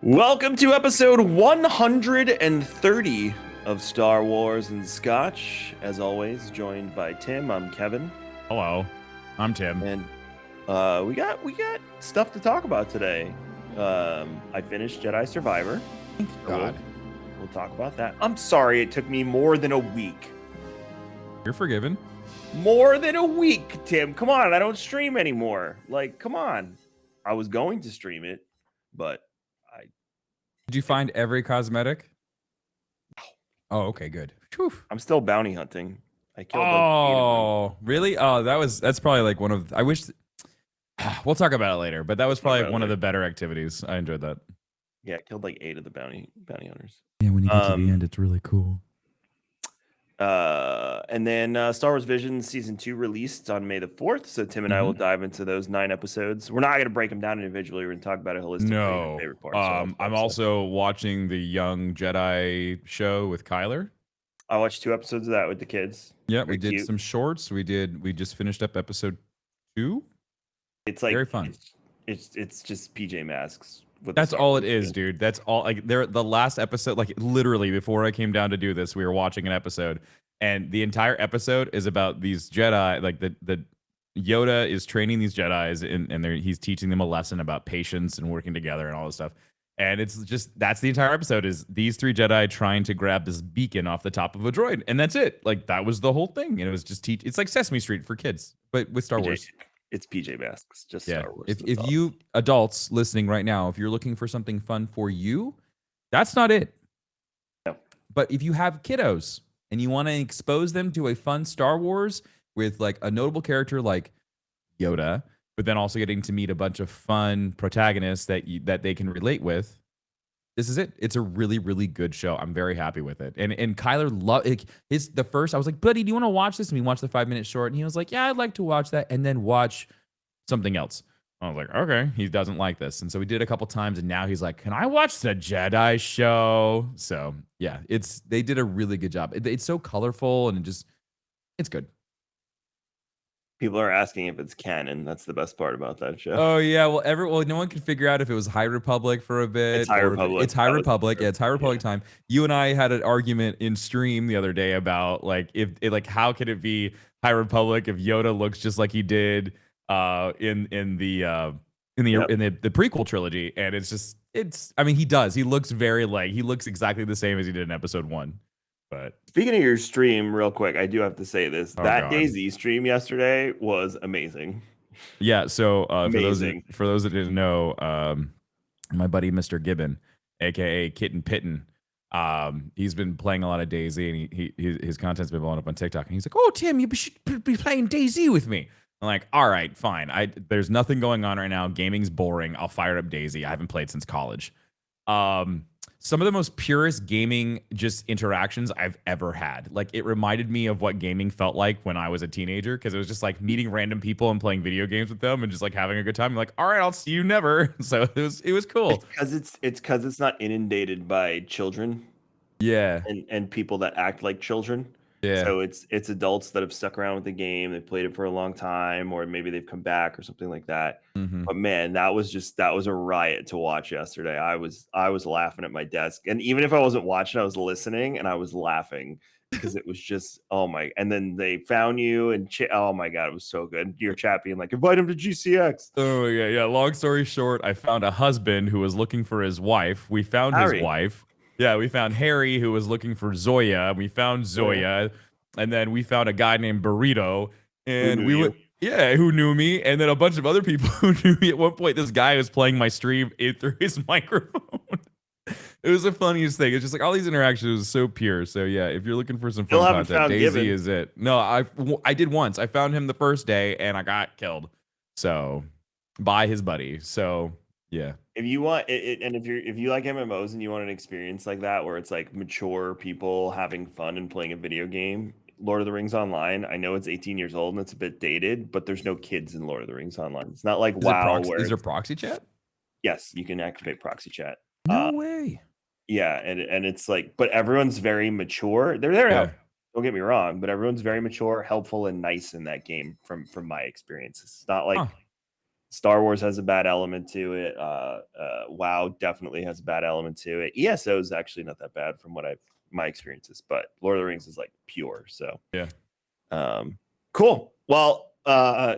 Welcome to episode 130 of Star Wars and Scotch. As always, joined by Tim. I'm Kevin, Hello, I'm Tim. and we got stuff to talk about today. I finished Jedi Survivor. Thank So God. we'll talk about that. I'm sorry it took me more than a week. You're forgiven. More than a week, Tim. Come on, I don't stream anymore. Like, come on. I was going to stream it, but Did you find every cosmetic? Oh, okay, good. Whew. I'm still bounty hunting. I killed like 8 of them. Oh, really? Oh, that's probably like one of. I wish. We'll talk about it later, but that was probably one of the better activities. I enjoyed that. Yeah, I killed like 8 of the bounty hunters. Yeah, when you get to the end, it's really cool. And then Star Wars Visions Season 2 released on May the 4th. So Tim and I will dive into those 9 episodes. We're not going to break them down individually. We're going to talk about it holistically. No. Favorite parts. I'm also watching the Young Jedi show with Kyler. I watched 2 episodes of that with the kids. Yeah, we did some shorts. We just finished up episode 2. It's like very fun. It's just PJ Masks. That's all it is, dude. That's all. Like the last episode, like literally before I came down to do this, we were watching an episode, and the entire episode is about these Jedi. Like the Yoda is training these Jedis, and he's teaching them a lesson about patience and working together and all this stuff. And it's just that's the entire episode is these 3 Jedi trying to grab this beacon off the top of a droid, and that's it. Like that was the whole thing, and it was just It's like Sesame Street for kids, but with Star Wars. It's PJ Masks, just yeah. Star Wars. If you adults listening right now, if you're looking for something fun for you, that's not it. No. But if you have kiddos and you want to expose them to a fun Star Wars with like a notable character like Yoda, but then also getting to meet a bunch of fun protagonists that they can relate with, this is it. It's a really, really good show. I'm very happy with it. And Kyler loved the first. I was like, buddy, do you want to watch this? And we watched the 5-minute short, and he was like, yeah, I'd like to watch that, and then watch something else. I was like, okay, he doesn't like this, and so we did a couple times, and now he's like, can I watch the Jedi show? So yeah, they did a really good job. It's so colorful and it's good. People are asking if it's canon. That's the best part about that show. Oh yeah, well, no one could figure out if it was High Republic for a bit. It's High Republic. It's High Republic. Yeah, it's High Republic time. You and I had an argument in stream the other day about like how could it be High Republic if Yoda looks just like he did in the prequel trilogy, and I mean he does. He looks he looks exactly the same as he did in episode 1. But speaking of your stream, real quick, I do have to say this. That DayZ stream yesterday was amazing. Yeah, so for those that didn't know, my buddy Mr. Gibbon, aka Kitten Pitten, he's been playing a lot of DayZ, and his content's been blowing up on TikTok. And he's like, "Oh, Tim, you should be playing DayZ with me." I'm like, "All right, fine. There's nothing going on right now. Gaming's boring. I'll fire up DayZ. I haven't played since college." Some of the most purest gaming just interactions I've ever had. Like it reminded me of what gaming felt like when I was a teenager, because it was just like meeting random people and playing video games with them and just like having a good time. I'm like, all right, I'll see you never. So it was cool. It's because it's not inundated by children. Yeah. And people that act like children. Yeah. So it's adults that have stuck around with the game, they've played it for a long time, or maybe they've come back or something like that. But man, that was a riot to watch yesterday. I was laughing at my desk, and even if I wasn't watching, I was listening and I was laughing because it was just and then they found you and oh my god, it was so good. Your chat being like, invite him to GCX. Oh yeah. Long story short, I found a husband who was looking for his wife. We found his wife. Yeah, we found Harry, who was looking for Zoya. We found Zoya, and then we found a guy named Burrito, and who knew me, and then a bunch of other people who knew me. At one point, this guy was playing my stream through his microphone. It was the funniest thing. It's just like all these interactions was so pure. So yeah, if you're looking for some fun content, DayZ is it. No, I did once. I found him the first day, and I got killed. So by his buddy. So yeah. If you want it, and if you like MMOs and you want an experience like that where it's like mature people having fun and playing a video game, Lord of the Rings Online. I know it's 18 years old and it's a bit dated, but there's no kids in Lord of the Rings Online. It's not like is there proxy chat? Yes, you can activate proxy chat. No way. Yeah, and it's like, but everyone's very mature. They're there to help. Don't get me wrong, but everyone's very mature, helpful, and nice in that game from my experience. It's not like Star Wars has a bad element to it. WoW definitely has a bad element to it. ESO is actually not that bad from what my experiences, but Lord of the Rings is like pure. So yeah, cool. Well,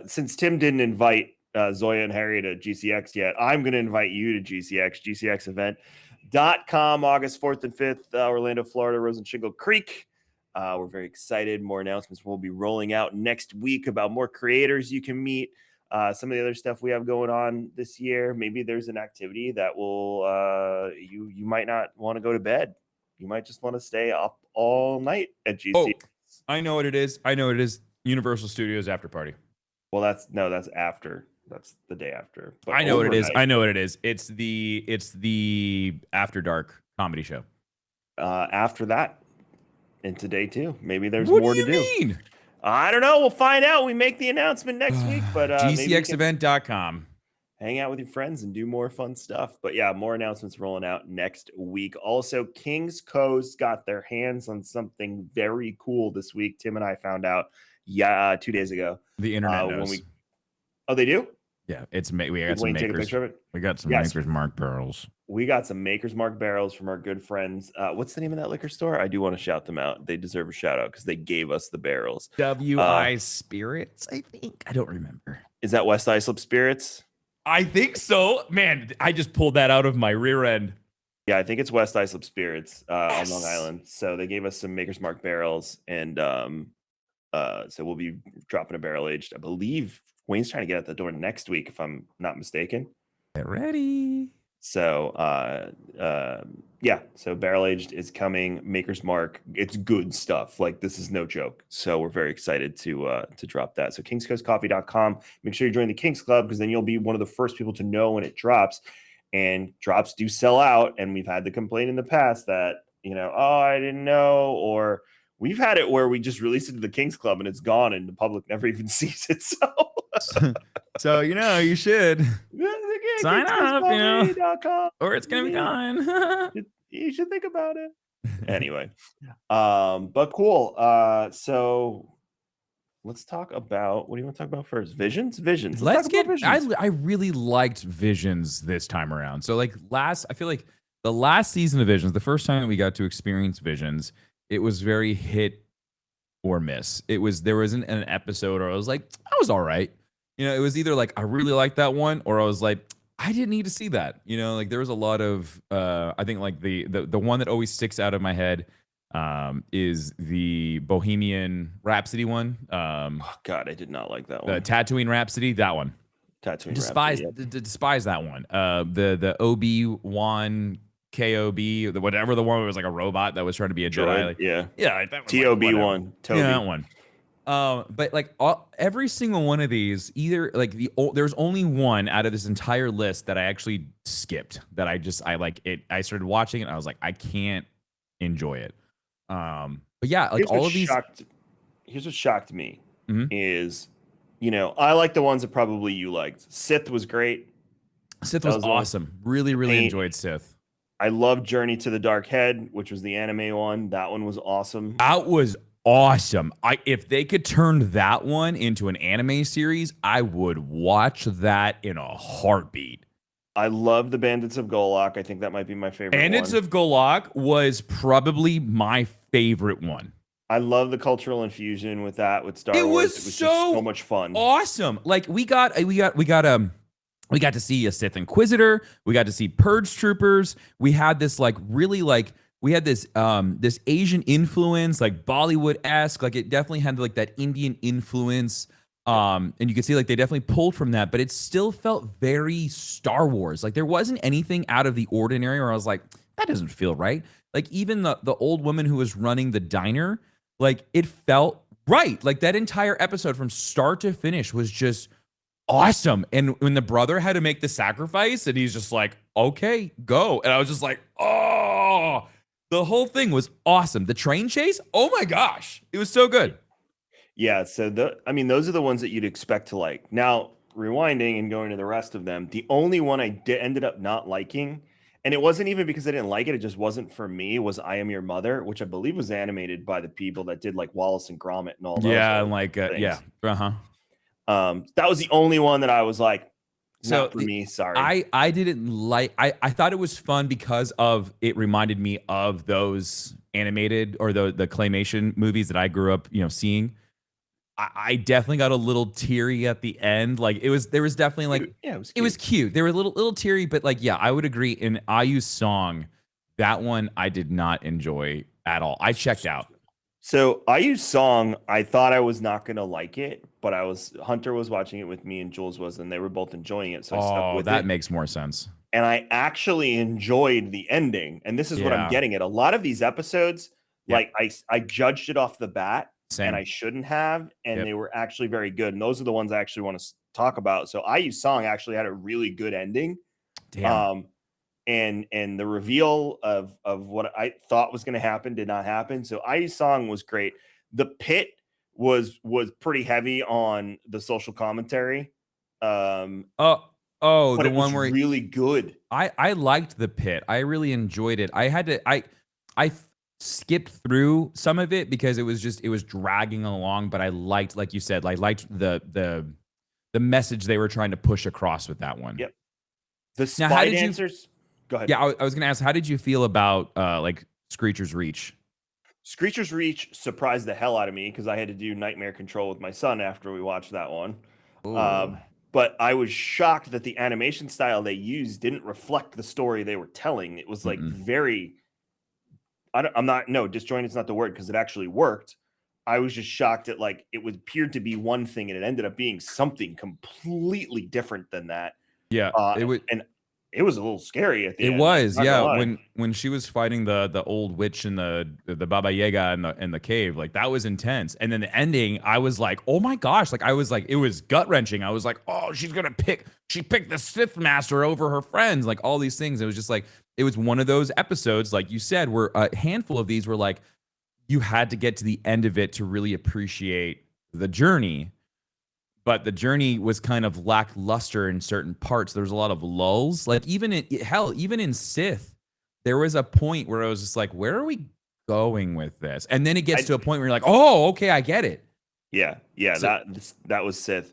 since Tim didn't invite Zoya and Harry to GCX yet, I'm going to invite you to GCXevent.com, August 4th and 5th, Orlando, Florida, Rose and Shingle Creek. We're very excited. More announcements will be rolling out next week about more creators you can meet. Some of the other stuff we have going on this year. Maybe there's an activity that will you might not want to go to bed. You might just want to stay up all night at GCX. Oh, I know what it is. Universal Studios after party. Well, that's after. That's the day after. But I know what it is. It's the After Dark comedy show. After that, and today too. Maybe there's more to do. What do you mean? I don't know. We'll find out. We make the announcement next week. But GCXevent.com. Hang out with your friends and do more fun stuff. But yeah, more announcements rolling out next week. Also, King's Coast got their hands on something very cool this week. Tim and I found out 2 days ago. The internet knows. Oh, they do? Yeah, we got some Take a picture of it? We got some Maker's Mark barrels. We got some Maker's Mark barrels from our good friends. What's the name of that liquor store? I do want to shout them out. They deserve a shout out because they gave us the barrels. WI Spirits, I think. I don't remember. Is that West Islip Spirits? I think so. Man, I just pulled that out of my rear end. Yeah, I think it's West Islip Spirits on Long Island. So they gave us some Maker's Mark barrels, and so we'll be dropping a barrel aged. I believe Wayne's trying to get at the door next week, if I'm not mistaken. Get ready. So yeah, so barrel aged is coming. Maker's Mark, it's good stuff. Like, this is no joke. So we're very excited to drop that. So kingscoastcoffee.com. Make sure you join the Kings Club, because then you'll be one of the first people to know when it drops. And drops do sell out, and we've had the complaint in the past that, oh, I didn't know, or we've had it where we just release it to the Kings Club and it's gone and the public never even sees it. So you should sign up, or it's gonna be gone. You should think about it. Anyway, but cool. So let's talk about, what do you want to talk about first? Visions. Let's get Visions. I really liked Visions this time around. So I feel like the last season of Visions, the first time we got to experience Visions, it was very hit or miss. There wasn't an episode where I was like, that was all right. It was either like I really liked that one, or I was like, I didn't need to see that. There was a lot of I think like the one that always sticks out of my head is the Bohemian Rhapsody one. Oh God, I did not like that one. The Tatooine Rhapsody, that one. Despise that one. The Obi-Wan KOB, whatever the one was, like a robot that was trying to be a Jedi. Yeah. TOB1. Toby. Yeah, that one. But like every single one of these, either like there's only one out of this entire list that I actually skipped. That I like it. I started watching it, and I was like, I can't enjoy it. But yeah, like all of these. Here's what shocked me is, I like the ones that probably you liked. Sith was great. Sith was awesome. Really enjoyed Sith. I love Journey to the Dark Head, which was the anime one. That one was awesome. That was awesome. If they could turn that one into an anime series, I would watch that in a heartbeat. I love the Bandits of Golak. I think that might be my favorite Bandits of Golak was probably my favorite one. I love the cultural infusion with that, with Star Wars. It was so much fun. Awesome. Like we got to see a Sith Inquisitor. We got to see Purge Troopers. We had this this Asian influence, like Bollywood-esque. Like it definitely had like that Indian influence. And you can see like they definitely pulled from that, but it still felt very Star Wars. Like there wasn't anything out of the ordinary where I was like, that doesn't feel right. Like even the old woman who was running the diner, like it felt right. Like that entire episode from start to finish was just awesome. And when the brother had to make the sacrifice and he's just like, okay, go. And I was just like, oh, the whole thing was awesome. The train chase, oh my gosh, it was so good. Yeah, so those are the ones that you'd expect to like. Now, rewinding and going to the rest of them, the only one I ended up not liking, and it wasn't even because I didn't like it, it just wasn't for me, was I Am Your Mother, which I believe was animated by the people that did like Wallace and Gromit and all those. Yeah, and like, yeah. That was the only one that I was like, So Not for me, sorry. I didn't like I thought it was fun because of it reminded me of those animated or the claymation movies that I grew up, seeing. I definitely got a little teary at the end. Like there was definitely like Cute. Yeah, it was it was cute. cute. They were a little teary, but like yeah, I would agree. In IU's song, that one I did not enjoy at all. I checked out. So I use song. I thought I was not gonna like it, but Hunter was watching it with me and Jules was, and they were both enjoying it, so I stuck Oh, with that it. makes more sense. And I actually enjoyed the ending. And this is what I'm Yeah. getting at. A lot of these episodes, Yep. like I judged it off the bat, and Same. I shouldn't have, and Yep. they were actually very good. And those are the ones I actually want to talk about. So I use song actually had a really good ending. Damn. Um, and the reveal of what I thought was going to happen did not happen. So IU's song was great. The pit was pretty heavy on the social commentary, um, Oh, but the it was one where really good. I liked the pit. I really enjoyed it. I skipped through some of it because it was dragging along, but I liked, like you said, I liked the message they were trying to push across with that one. Yep. The Now, how spy did you dancers. Go ahead. Yeah, I was gonna ask, how did you feel about like Screecher's Reach? Screecher's Reach surprised the hell out of me because I had to do Nightmare Control with my son after we watched that one. Oh. But I was shocked that the animation style they used didn't reflect the story they were telling. It was like Mm-mm. very, I'm not, no, disjointed's not the word because it actually worked. I was just shocked that like it was appeared to be one thing and it ended up being something completely different than that. Yeah, Uh, it was. and it was a little scary at the It end. I'm was, not gonna yeah. lie. When she was fighting the old witch in the Baba Yaga in the cave, like that was intense. And then the ending, I was like, oh my gosh, like I was like, it was gut wrenching. I was like, oh, she picked the Sith Master over her friends, like all these things. It was just like it was one of those episodes, like you said, where a handful of these were like you had to get to the end of it to really appreciate the journey, but the journey was kind of lackluster in certain parts. There was a lot of lulls. Like even in Sith, there was a point where I was just like, where are we going with this? And then it gets I to a point where you're like, oh, okay, I get it. yeah, So that was Sith.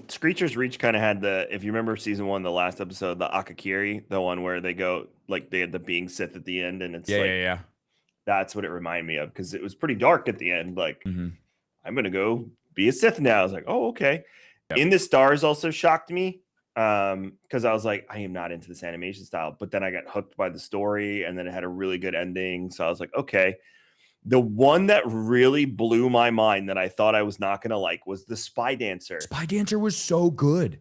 Screecher's Reach kind of had the, if you remember season one, the last episode, the Akakiri, the one where they go like they had the being Sith at the end, and it's yeah, like yeah, that's what it reminded me of because it was pretty dark at the end. Like yeah. I'm gonna go be a Sith now. I was like, oh okay. Yep. In the Stars also shocked me because I was like, I am not into this animation style, but then I got hooked by the story, and then it had a really good ending. So I was like, okay. The one that really blew my mind that I thought I was not going to like was the Spy Dancer. Spy Dancer was so good.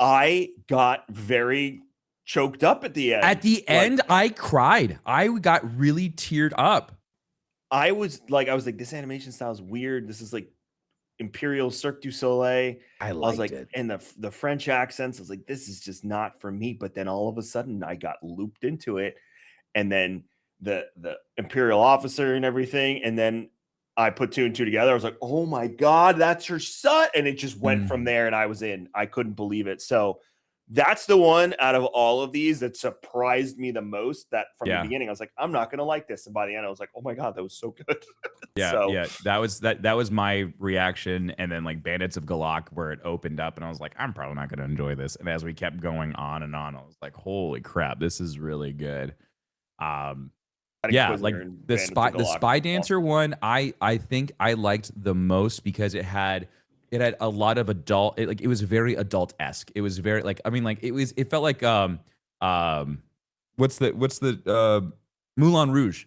I got very choked up at the At end. the Like end, I cried. I got really teared up. I was like, this animation style is weird. This is like Imperial Cirque du Soleil. I I was liked like, it. and the French accents, I was like, this is just not for me. But then all of a sudden I got looped into it. And then the imperial officer and everything, and then I put two and two together. I was like, oh my god, that's her son, and it just went from Mm, there, and I was in. I couldn't believe it. So that's the one out of all of these that surprised me the most. That from the yeah. beginning I was like, I'm not gonna like this, and by the end I was like, oh my god, that was so good. Yeah, So yeah. That was my reaction. And then like Bandits of Galak, where it opened up and I was like, I'm probably not gonna enjoy this. And as we kept going on and on, I was like, holy crap, this is really good. Um yeah, like Inquisitor and Bandits of the Galactica. Spy Dancer one, I think I liked the most because it had a lot of like it was very adult-esque. It was very like I mean like it felt like what's the Moulin Rouge.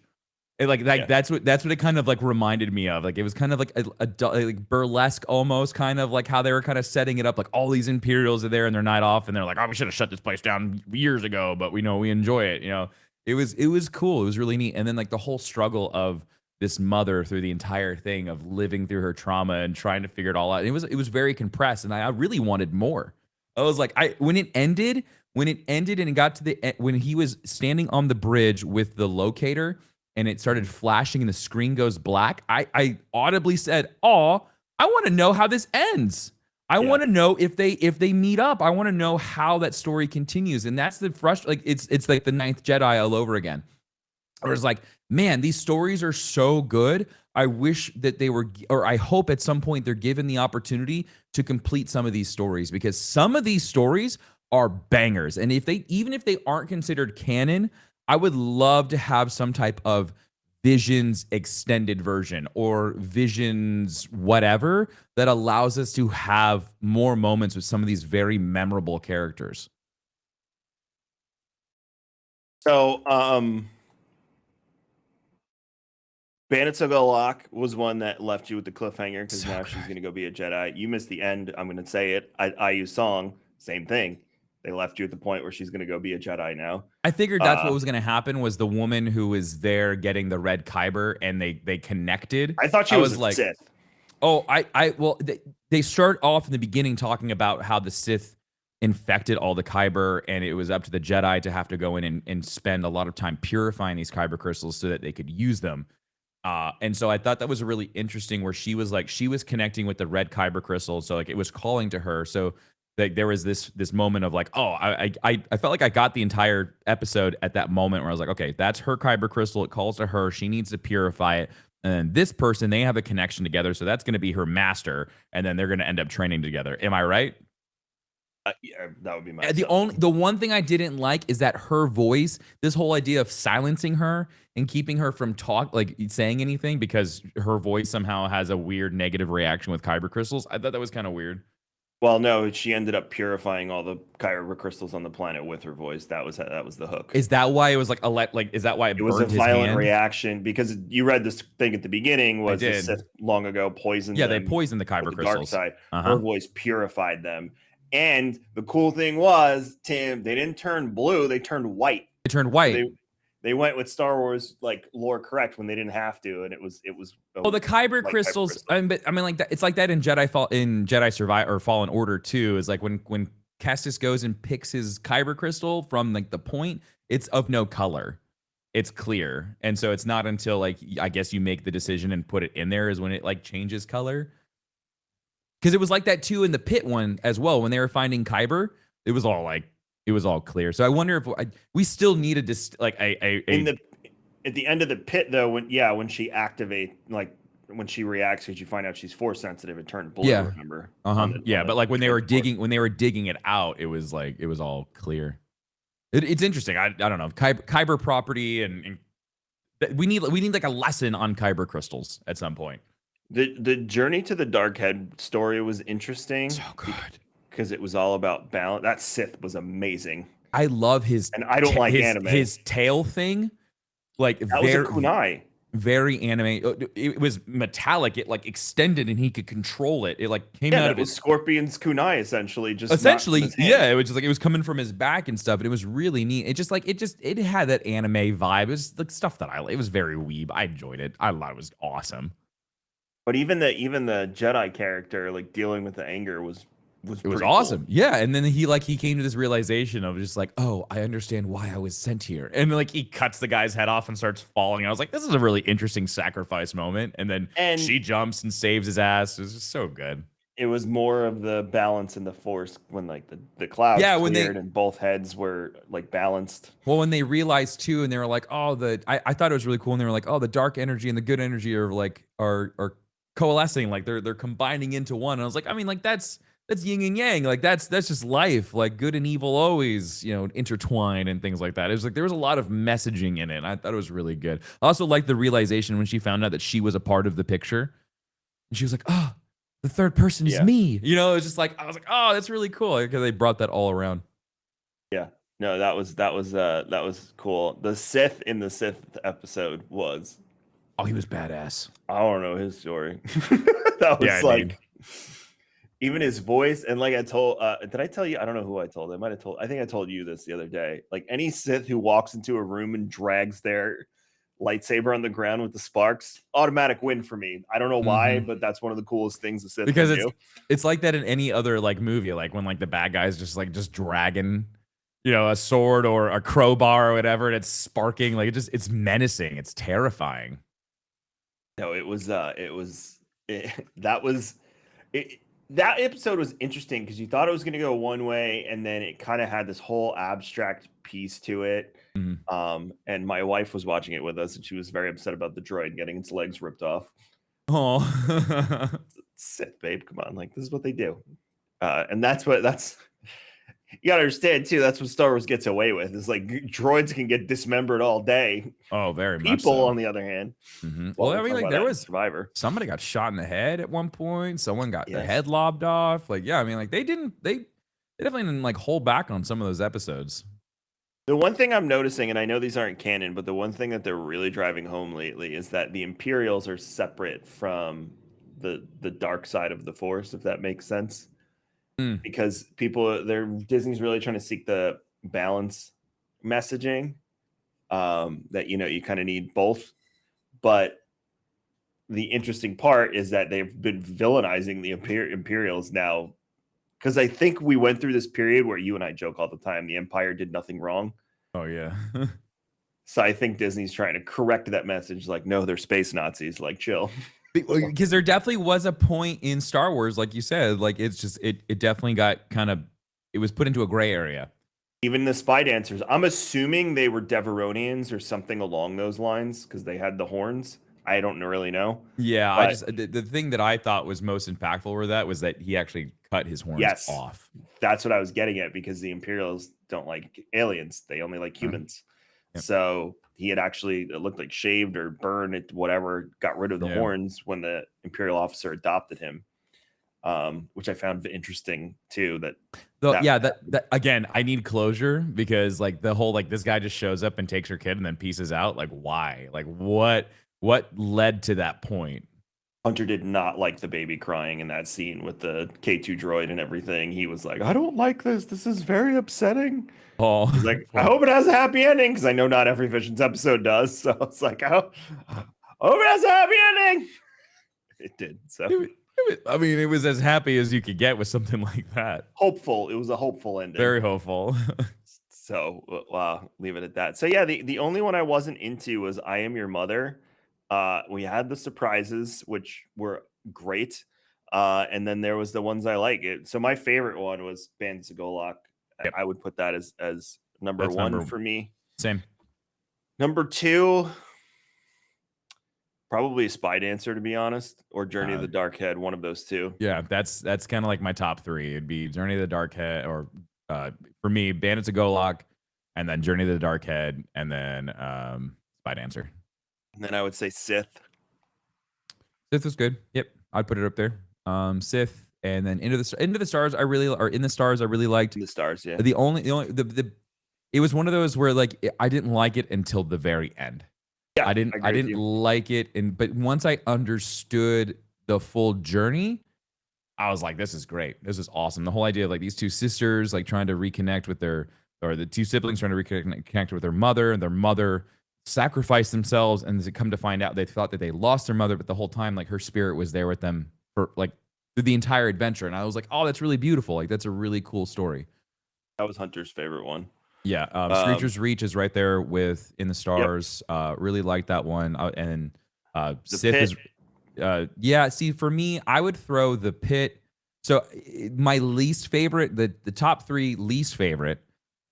Yeah, That's what it kind of like reminded me of. Like it was kind of like a like burlesque almost, kind of like how they were kind of setting it up. Like all these Imperials are there in their night off, and they're like, "Oh, we should have shut this place down years ago," but we know we enjoy it. It was cool. It was really neat. And then like the whole struggle of this mother through the entire thing of living through her trauma and trying to figure it all out. It was very compressed, and I really wanted more. I was like, when it ended and it got to when he was standing on the bridge with the locator and it started flashing and the screen goes black, I audibly said, "Oh, I want to know how this ends. I yeah. want to know if they meet up. I want to know how that story continues." And that's the like it's like the Ninth Jedi all over again. Or it's like, man, these stories are so good. I wish that they were, or I hope at some point they're given the opportunity to complete some of these stories because some of these stories are bangers. And even if they aren't considered canon, I would love to have some type of Visions extended version or Visions whatever that allows us to have more moments with some of these very memorable characters. So, Bandits of Galak was one that left you with the cliffhanger because So now good. she's going to go be a Jedi. You missed the end. I'm going to say it. IU song, same thing. They left you at the point where she's going to go be a Jedi now. I figured that's what was going to happen was the woman who was there getting the red Kyber and they connected. I thought she I was was a like, Sith. oh, well, they start off in the beginning talking about how the Sith infected all the Kyber, and it was up to the Jedi to have to go in and spend a lot of time purifying these Kyber crystals so that they could use them. And so I thought that was really interesting where she was connecting with the red Kyber crystal. So like it was calling to her. So like there was this moment of like, oh, I felt like I got the entire episode at that moment where I was like, okay, that's her Kyber crystal. It calls to her. She needs to purify it. And then this person, they have a connection together. So that's going to be her master. And then they're going to end up training together. Am I right? Yeah, that would be my The one thing I didn't like is that her voice, this whole idea of silencing her and keeping her from saying anything because her voice somehow has a weird negative reaction with kyber crystals. I thought that was kind of weird. Well, no, she ended up purifying all the kyber crystals on the planet with her voice. That was the hook. Is that why it was is that why it was a violent reaction? Because you read this thing at the beginning was the Sith long ago poisoned them. They poisoned the kyber crystals. Dark side. Her voice purified them. And the cool thing was, Tim, they didn't turn blue, they turned white. They turned white. They went with Star Wars like lore correct when they didn't have to, and it was the kyber crystals. I mean like that. It's like that in Jedi Survive or Fallen Order too. Is like when Kestis goes and picks his kyber crystal from like the point, it's of no color. It's clear. And so it's not until like I guess you make the decision and put it in there is when it like changes color. Because it was like that too in the pit one as well. When they were finding kyber, it was all clear. So I wonder if we still need at the end of the pit though, when she when she reacts, because you find out she's force sensitive, it turned blue. Yeah. Remember? But like when they were digging it out, it was all clear. It's interesting. I don't know kyber property and we need like a lesson on kyber crystals at some point. The journey to the Dark Head story was interesting. So good. Because it was all about balance. That Sith was amazing. I love his and I don't like anime. His tail thing, like that was a kunai. Very anime. It was metallic. It like extended and he could control it. It like came out of his Scorpion's kunai essentially. It was just like it was coming from his back and stuff. And it was really neat. It had that anime vibe. It was the stuff that it was very weeb. I enjoyed it. I thought it was awesome. But even the Jedi character, like dealing with the anger was awesome. Cool. Yeah. And then he came to this realization of just like, oh, I understand why I was sent here. And like he cuts the guy's head off and starts falling. I was like, this is a really interesting sacrifice moment. And then she jumps and saves his ass. It was just so good. It was more of the balance in the force when like the clouds cleared and both heads were like balanced. Well, when they realized too, and they were like, oh, I thought it was really cool. And they were like, oh, the dark energy and the good energy are coalescing, like they're combining into one. And I was like, I mean, like that's yin and yang, like that's just life, like good and evil always intertwine and things like that. It was like there was a lot of messaging in it. I thought it was really good. I also liked the realization when she found out that she was a part of the picture, and she was like, oh, the third person is me. It was just like I was like, oh, that's really cool because they brought that all around. Yeah, no, that was cool. The Sith in the Sith episode was. Oh, he was badass. I don't know his story. That was even his voice. And like I told, did I tell you? I don't know who I told. I think I told you this the other day. Like any Sith who walks into a room and drags their lightsaber on the ground with the sparks, automatic win for me. I don't know why, but that's one of the coolest things the Sith because can do. It's like that in any other like movie, like when like the bad guys just dragging a sword or a crowbar or whatever, and it's sparking, like it's menacing, it's terrifying. No, that episode was interesting because you thought it was going to go one way, and then it kind of had this whole abstract piece to it. And my wife was watching it with us, and she was very upset about the droid getting its legs ripped off. Oh, Sith, babe, come on! Like this is what they do, and You gotta understand too. That's what Star Wars gets away with. Is like droids can get dismembered all day. Oh, very much People, so. on the other hand, well, Well, we'll I mean, talk like about there that in was Survivor. somebody got shot in the head at one point. Someone got their Yes. head lobbed off. Like, yeah, I mean, like they definitely didn't like hold back on some of those episodes. The one thing I'm noticing, and I know these aren't canon, but the one thing that they're really driving home lately is that the Imperials are separate from the dark side of the Force, if that makes sense. Mm. Because they're Disney's really trying to seek the balance messaging, that you kind of need both. But the interesting part is that they've been villainizing the Imperials now, because I think we went through this period where you and I joke all the time the Empire did nothing wrong. Oh yeah. So I think Disney's trying to correct that message, like, no, they're space Nazis, like, chill. Because there definitely was a point in Star Wars, like you said, like it's just it definitely got kind of it was put into a gray area. Even the spy dancers, I'm assuming they were Deveronians or something along those lines because they had the horns. I don't really know. Yeah, I But just the thing that I thought was most impactful with that was that he actually cut his horns yes, off. that's what I was getting at, because the Imperials don't like aliens. They only like humans. Yep. So he had actually, it looked like, shaved or burned it, whatever, got rid of the Yeah. horns when the Imperial officer adopted him. Which I found interesting too. That again, I need closure because like the whole like this guy just shows up and takes her kid and then pieces out. Like why? Like what led to that point? Hunter did not like the baby crying in that scene with the K2 droid and everything. He was like, I don't like this. This is very upsetting. Oh, He's like, I hope it has a happy ending, because I know not every Visions episode does. So it's like, I hope it has a happy ending. It did. So I mean, it was as happy as you could get with something like that. hopeful. It was a hopeful ending. Very hopeful. So leave it at that. So yeah, the only one I wasn't into was I Am Your Mother. We had the surprises, which were great. And then there was the ones I like. So my favorite one was Bandits of Golak. Yep. I would put that as number That's one for me. Same. Number two, probably Spy Dancer, to be honest, or Journey of the Dark Head, one of those two. Yeah, that's kind of like my top three. It'd be Journey of the Dark Head, or for me, Bandits of Golak, and then Journey of the Dark Head, and then Spy Dancer. And then I would say Sith. Sith was good. Yep, I'd put it up there. Sith, and then Into the Stars. I really liked. In the Stars, yeah. It was one of those where like I didn't like it until the very end. Yeah, I didn't like it, but once I understood the full journey, I was like, this is great. This is awesome. The whole idea of like these two sisters like trying to reconnect with or the two siblings trying to reconnect with their mother, and their mother sacrificed themselves, and to come to find out they thought that they lost their mother, but the whole time like her spirit was there with them for like through the entire adventure. And I was like, oh, that's really beautiful. Like that's a really cool story. That was Hunter's favorite one. Yeah, Screecher's Reach is right there with In the Stars. Yep. Really like that one. And Sith is, yeah. See, for me, I would throw The Pit. So my least favorite, the top three least favorite,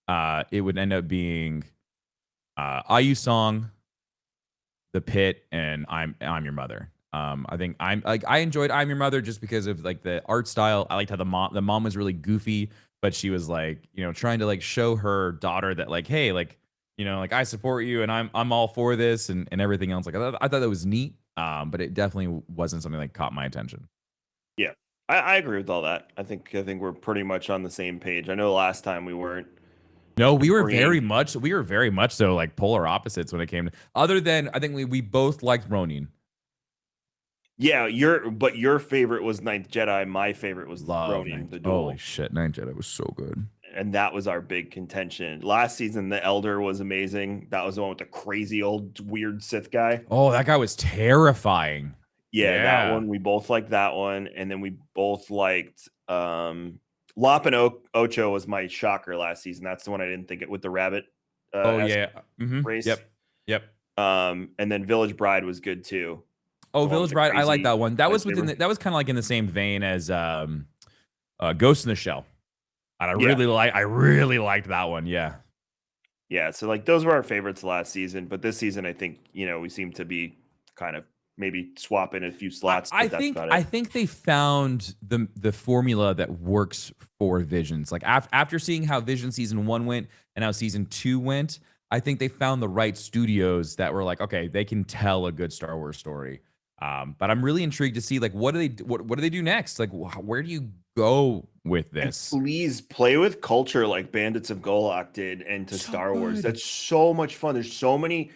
it would end up being IU Song, The Pit, and I'm Your Mother. I think I enjoyed I'm Your Mother just because of like the art style. I liked how the mom was really goofy, but she was like, trying to like show her daughter that like, hey, like, like I support you and I'm all for this and everything else. Like I thought that was neat. But it definitely wasn't something that caught my attention. Yeah, I agree with all that. I think we're pretty much on the same page. I know last time we weren't. No, we were very much so like polar opposites when it came to, other than I think we both liked Ronin. Yeah, your favorite was Ninth Jedi. My favorite was Ronin, the duel. Holy shit, Ninth Jedi was so good. And that was our big contention. Last season, the Elder was amazing. That was the one with the crazy old weird Sith guy. Oh, that guy was terrifying. Yeah, that one. We both liked that one. And then we both liked Lop and Ocho was my shocker last season. That's the one I didn't think it with the rabbit. Race. Yep. And then Village Bride was good too. Oh, Village Bride, I like that one. That was kind of like in the same vein as Ghost in the Shell. And I really liked that one. Yeah. Yeah, so like those were our favorites last season, but this season I think, we seem to be kind of maybe swap in a few slots, I but that's think about I it. think they found the formula that works for Visions. Like after seeing how Vision season 1 went and how season 2 went, I think they found the right studios that were like, okay, they can tell a good Star Wars story. But I'm really intrigued to see like what do they do next? Like where do you go with And this? please play with culture like Bandits of Golak did into So Star Wars. good. That's so much fun. There's so many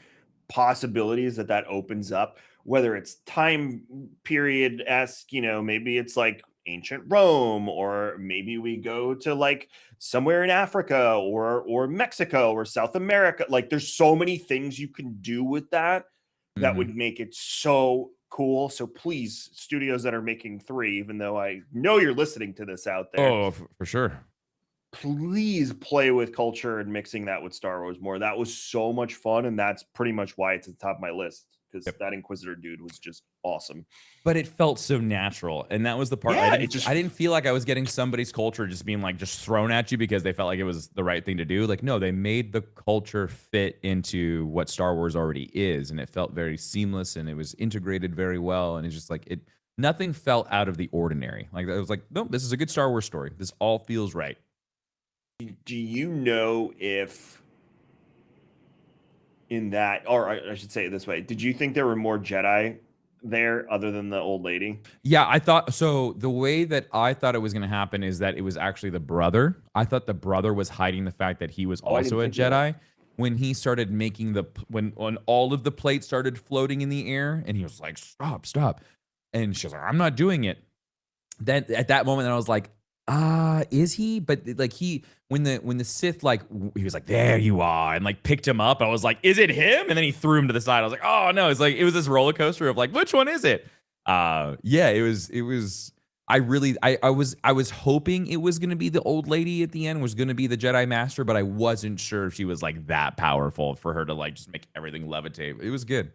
possibilities that opens up, whether it's time period esque, maybe it's like ancient Rome, or maybe we go to like somewhere in Africa or Mexico or South America. Like there's so many things you can do with that Mhm. would make it so cool. So please, studios that are making three, even though I know you're listening to this out there, Oh, for sure. please play with culture and mixing that with Star Wars more. That was so much fun, and that's pretty much why it's at the top of my list, because Yep. that Inquisitor dude was just awesome. But it felt so natural, and that was the part Yeah, it just I didn't feel like I was getting somebody's culture just being like just thrown at you because they felt like it was the right thing to do. Like no, they made the culture fit into what Star Wars already is, and it felt very seamless and it was integrated very well, and it's just like it nothing felt out of the ordinary. Like I was like, nope, this is a good Star Wars story. This all feels right. do you know if in that, or I should say it this way, did you think there were more Jedi there other than the old lady? Yeah, I thought so. The way that I thought it was going to happen is that it was actually the brother. I thought the brother was hiding the fact that he was Oh, I didn't also a think of that. Jedi when he started making when all of the plates started floating in the air and he was like, "Stop, stop." And she was like, "I'm not doing it." Then at that moment, I was like, is he? But like when the Sith he was like, there you are, and like picked him up. I was like, is it him? And then he threw him to the side. I was like, oh no, it's like it was this roller coaster of like, which one is it? Yeah, it was. I was hoping it was gonna be the old lady at the end, was gonna be the Jedi Master, but I wasn't sure if she was like that powerful for her to like just make everything levitate. It was good.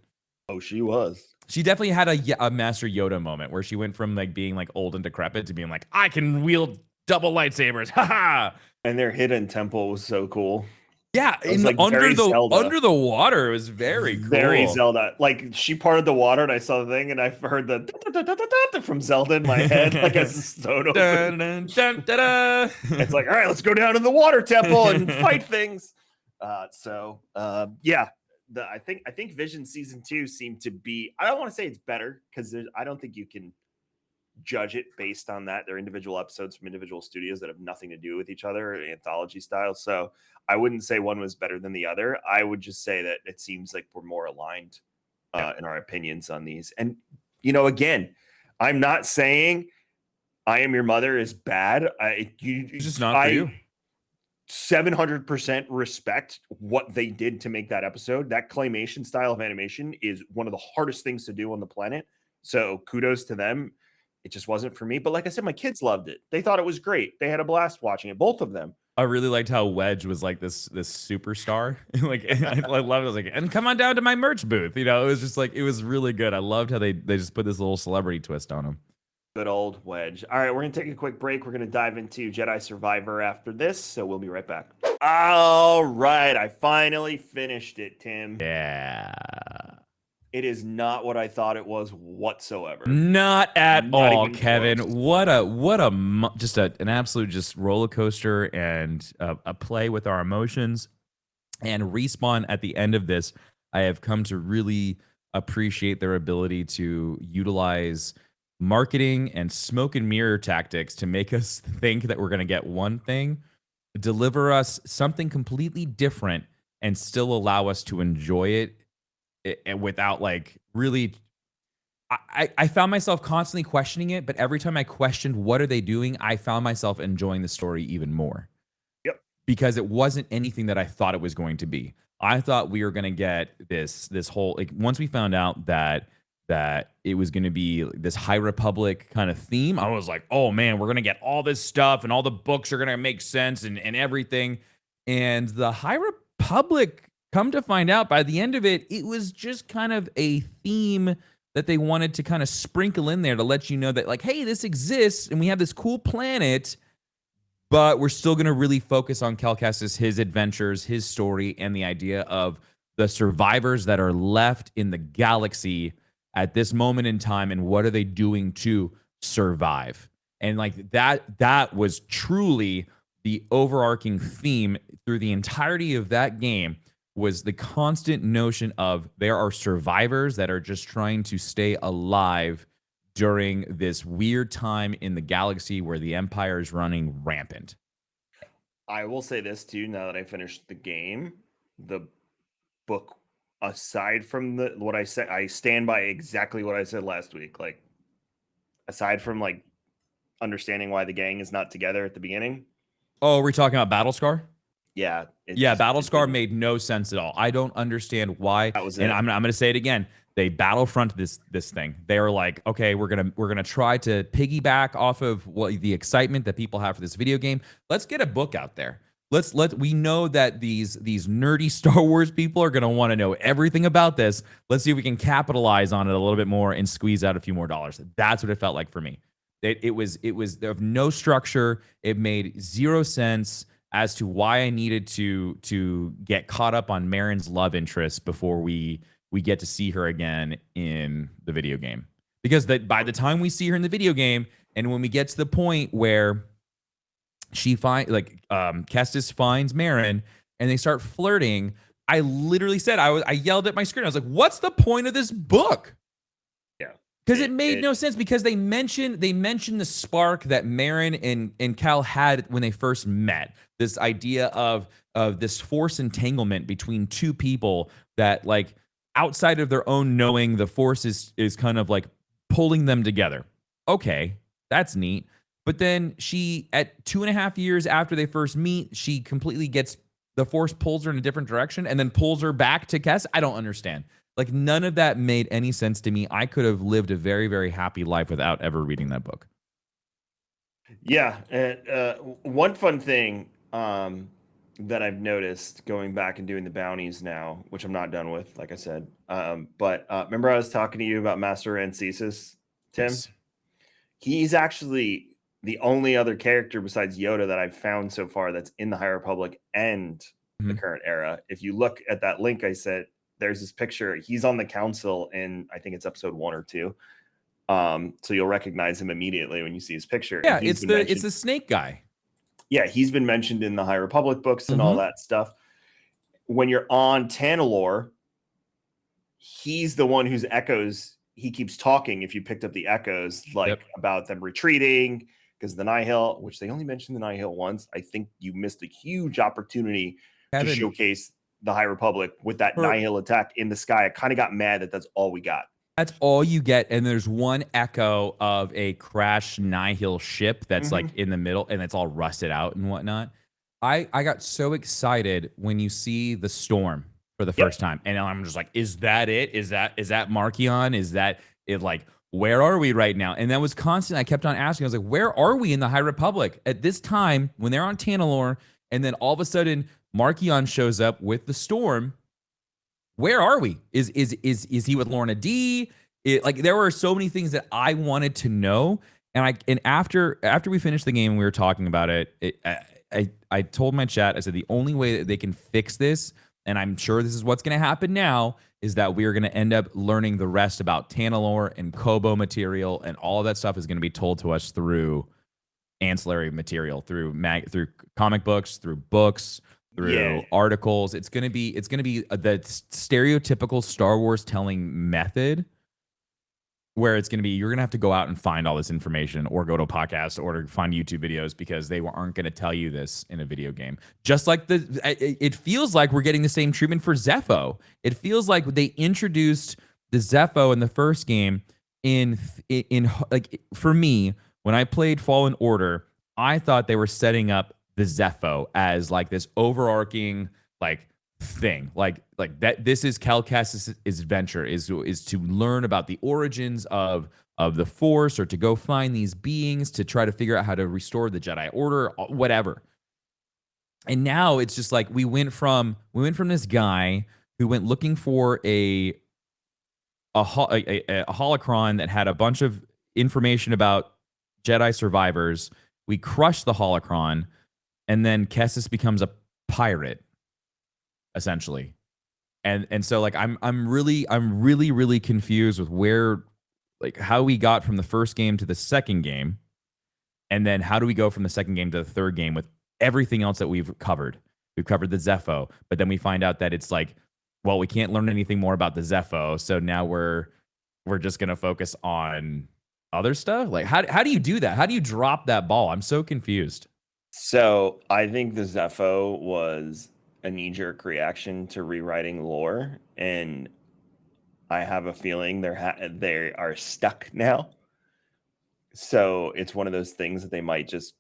Oh, she was. She definitely had a Master Yoda moment where she went from like being like old and decrepit to being like, I can wield double lightsabers. Ha ha. And their hidden temple was so cool. Yeah, It was in the like very Zelda. under the water, it was very Very cool. Zelda. Like she parted the water, and I saw the thing, and I heard the from Zelda in my head, like as the stone Dun, opened. dun, dun, dun, dun. It's like, all right, let's go down to the water temple and fight things. Yeah, I think Vision season 2 seemed to be. I don't want to say it's better because I don't think you can judge it based on that. They're individual episodes from individual studios that have nothing to do with each other, anthology style. So I wouldn't say one was better than the other. I would just say that it seems like we're more aligned Yeah, in our opinions on these. And again, I'm not saying I Am Your Mother is bad. it's just not for I you. 700% respect what they did to make that episode. That claymation style of animation is one of the hardest things to do on the planet. So kudos to them. It just wasn't for me. But like I said, my kids loved it. They thought it was great. They had a blast watching it, both of them. I really liked how Wedge was like this superstar. Like I loved it. I was like, and come on down to my merch booth. You know, it was just like it was really good. I loved how they just put this little celebrity twist on him. Good old Wedge. All right, we're going to take a quick break. We're going to dive into Jedi Survivor after this. So we'll be right back. All right. I finally finished it, Tim. Yeah. It is not what I thought it was whatsoever. Not at Not all, even Kevin. close. Just an absolute just roller coaster and a play with our emotions. And Respawn at the end of this, I have come to really appreciate their ability to utilize marketing and smoke and mirror tactics to make us think that we're going to get one thing, deliver us something completely different, and still allow us to enjoy it without like really. I found myself constantly questioning it, but every time I questioned what are they doing, I found myself enjoying the story even more Yep. because it wasn't anything that I thought it was going to be. I thought we were going to get this whole like once we found out that it was going to be this High Republic kind of theme, I was like, "Oh man, we're going to get all this stuff and all the books are going to make sense and everything." And the High Republic, come to find out by the end of it, it was just kind of a theme that they wanted to kind of sprinkle in there to let you know that like, hey, this exists and we have this cool planet, but we're still going to really focus on Cal Kestis, his adventures, his story, and the idea of the survivors that are left in the galaxy at this moment in time, and what are they doing to survive? And like that was truly the overarching theme through the entirety of that game, was the constant notion of there are survivors that are just trying to stay alive during this weird time in the galaxy where the Empire is running rampant. I will say this too, now that I finished the game, the book, aside from what I said, I stand by exactly what I said last week. Like, aside from like understanding why the gang is not together at the beginning. Oh, we're talking about Battlescar? Yeah, Yeah, Battlescar made no sense at all. I don't understand why. That was And it. I'm going to say it again. They battlefront this thing. They were like, okay, we're gonna try to piggyback off of the excitement that people have for this video game. Let's get a book out there. We know that these nerdy Star Wars people are gonna want to know everything about this. Let's see if we can capitalize on it a little bit more and squeeze out a few more dollars. That's what it felt like for me. It was of no structure. It made zero sense as to why I needed to get caught up on Marin's love interest before we get to see her again in the video game. Because by the time we see her in the video game, and when we get to the point where Kestis finds Marin and they start flirting, I literally said, I yelled at my screen. I was like, what's the point of this book? Yeah. Because it made no sense, because they mentioned the spark that Marin and Cal had when they first met. This idea of this force entanglement between two people that, like, outside of their own knowing, the force is kind of like pulling them together. Okay, that's neat. But then she, at 2.5 years after they first meet, she completely gets, the force pulls her in a different direction and then pulls her back to Kes. I don't understand. Like, none of that made any sense to me. I could have lived a very, very happy life without ever reading that book. Yeah. And one fun thing that I've noticed going back and doing the bounties now, which I'm not done with, like I said. But remember I was talking to you about Master Ancesis, Tim? Yes. He's actually the only other character besides Yoda that I've found so far that's in the High Republic and the current era. If you look at that link I said, there's this picture. He's on the council in, I think it's episode 1 or 2. So you'll recognize him immediately when you see his picture. Yeah, it's the snake guy. Yeah, he's been mentioned in the High Republic books and all that stuff. When you're on Tanalorr, he's the one whose echoes, he keeps talking, if you picked up the echoes, like about them retreating because the Nihil, which they only mentioned the Nihil once. I think you missed a huge opportunity to showcase the High Republic with that Nihil attack in the sky. I kind of got mad that that's all we got. That's all you get, and there's one echo of a crashed Nihil ship that's like in the middle, and it's all rusted out and whatnot. I got so excited when you see the storm for the first time, and I'm just like, is that it? Is that Markion? Is that it? Like, where are we right now? And that was constant. I kept on asking. I was like, where are we in the High Republic at this time when they're on Tanalorr, and then all of a sudden Markion shows up with the storm? Where are we? Is he with Lorna D? Like, there were so many things that I wanted to know, and after we finished the game and we were talking about it, I told my chat, I said the only way that they can fix this, and I'm sure this is what's going to happen now, is that we are going to end up learning the rest about Tanalorr and Kobo material, and all of that stuff is going to be told to us through ancillary material, through comic books, through books, through articles. It's gonna be the stereotypical Star Wars telling method, where it's gonna be, you're gonna have to go out and find all this information, or go to a podcast, or find YouTube videos, because they aren't gonna tell you this in a video game. Just like it feels like we're getting the same treatment for Zepho. It feels like they introduced the Zepho in the first game in like, for me, when I played Fallen Order, I thought they were setting up the Zepho as like this overarching like thing, like that. This is Cal Kestis' adventure is to learn about the origins of the Force, or to go find these beings to try to figure out how to restore the Jedi Order, whatever. And now it's just like we went from this guy who went looking for a holocron that had a bunch of information about Jedi survivors. We crushed the holocron, and then Kestis becomes a pirate, essentially. And so like I'm really confused with where, like, how we got from the first game to the second game, and then how do we go from the second game to the third game with everything else that we've covered. We've covered the Zepho, but then we find out that it's like, well, we can't learn anything more about the Zepho, so now we're just gonna focus on other stuff. Like, how do you do that? How do you drop that ball? I'm so confused. So I think the Zepho was a knee-jerk reaction to rewriting lore, and I have a feeling they are stuck now. So it's one of those things that they might just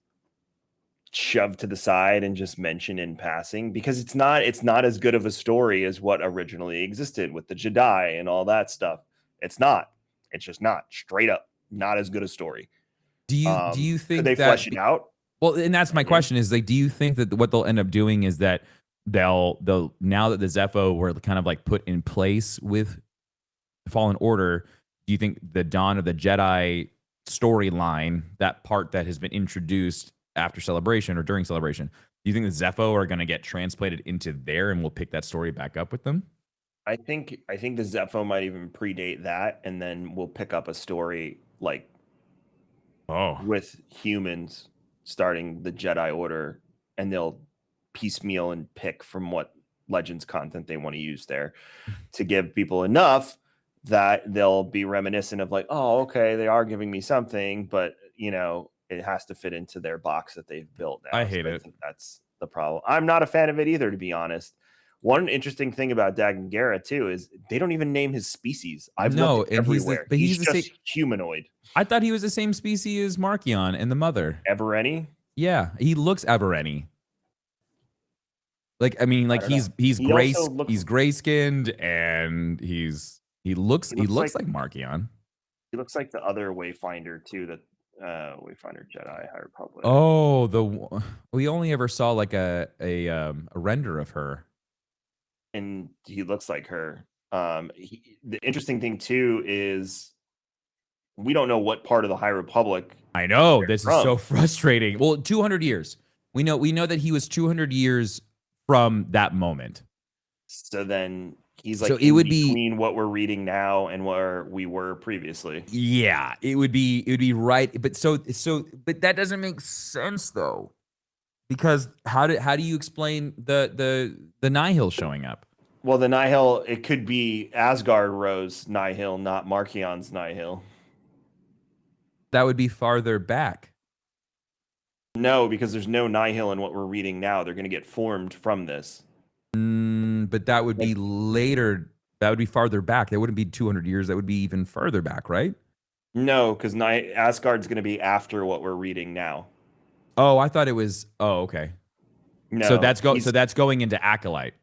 shove to the side and just mention in passing, because it's not as good of a story as what originally existed with the Jedi and all that stuff. It's not. It's just not, straight up not as good a story. Do you Could think they that flesh it out? well, and that's my Maybe. question is like, do you think that what they'll end up doing is that they'll now that the Zepho were kind of like put in place with Fallen Order, do you think the Dawn of the Jedi storyline, that part that has been introduced after Celebration or during Celebration, do you think the Zepho are going to get translated into there and we'll pick that story back up with them? I think the Zepho might even predate that, and then we'll pick up a story like Oh, with humans starting the Jedi Order, and they'll piecemeal and pick from what Legends content they want to use there to give people enough that they'll be reminiscent of like, oh, okay, they are giving me something, but it has to fit into their box that they've built I now. So hate I it. think that's the problem. I'm not a fan of it either, to be honest. One interesting thing about Dagon Gera too is they don't even name his species. I've looked No, and everywhere. but He's he's the same. just humanoid. I thought he was the same species as Markion and the mother. Ever any? Yeah, he looks Aberrani. Like, I mean, I like don't know. He also looks he's gray skinned and he looks he he looks looks like like Markion. he looks like the other Wayfinder too, that Wayfinder Jedi High Republic. Oh, we only ever saw like a render of her. And he looks like her. The interesting thing too is we don't know what part of the High Republic I know they're this is so from. frustrating. Well, 200 years. We know that he was 200 years from that moment. So then he's So like it in would be between what we're reading now and where we were previously. yeah, it would be right. But that doesn't make sense though. Because how do you explain the Nihil showing up? Well, the Nihil, it could be Asgard Rose Nihil, not Markion's Nihil. That would be farther back. No, because there's no Nihil in what we're reading now. They're going to get formed from this. But that would Like, be later. That would be farther back. That wouldn't be 200 years. That would be even further back, right? no, because Asgard's going to be after what we're reading now. Oh, I thought it was. Oh, okay. So No, So that's going into Acolyte.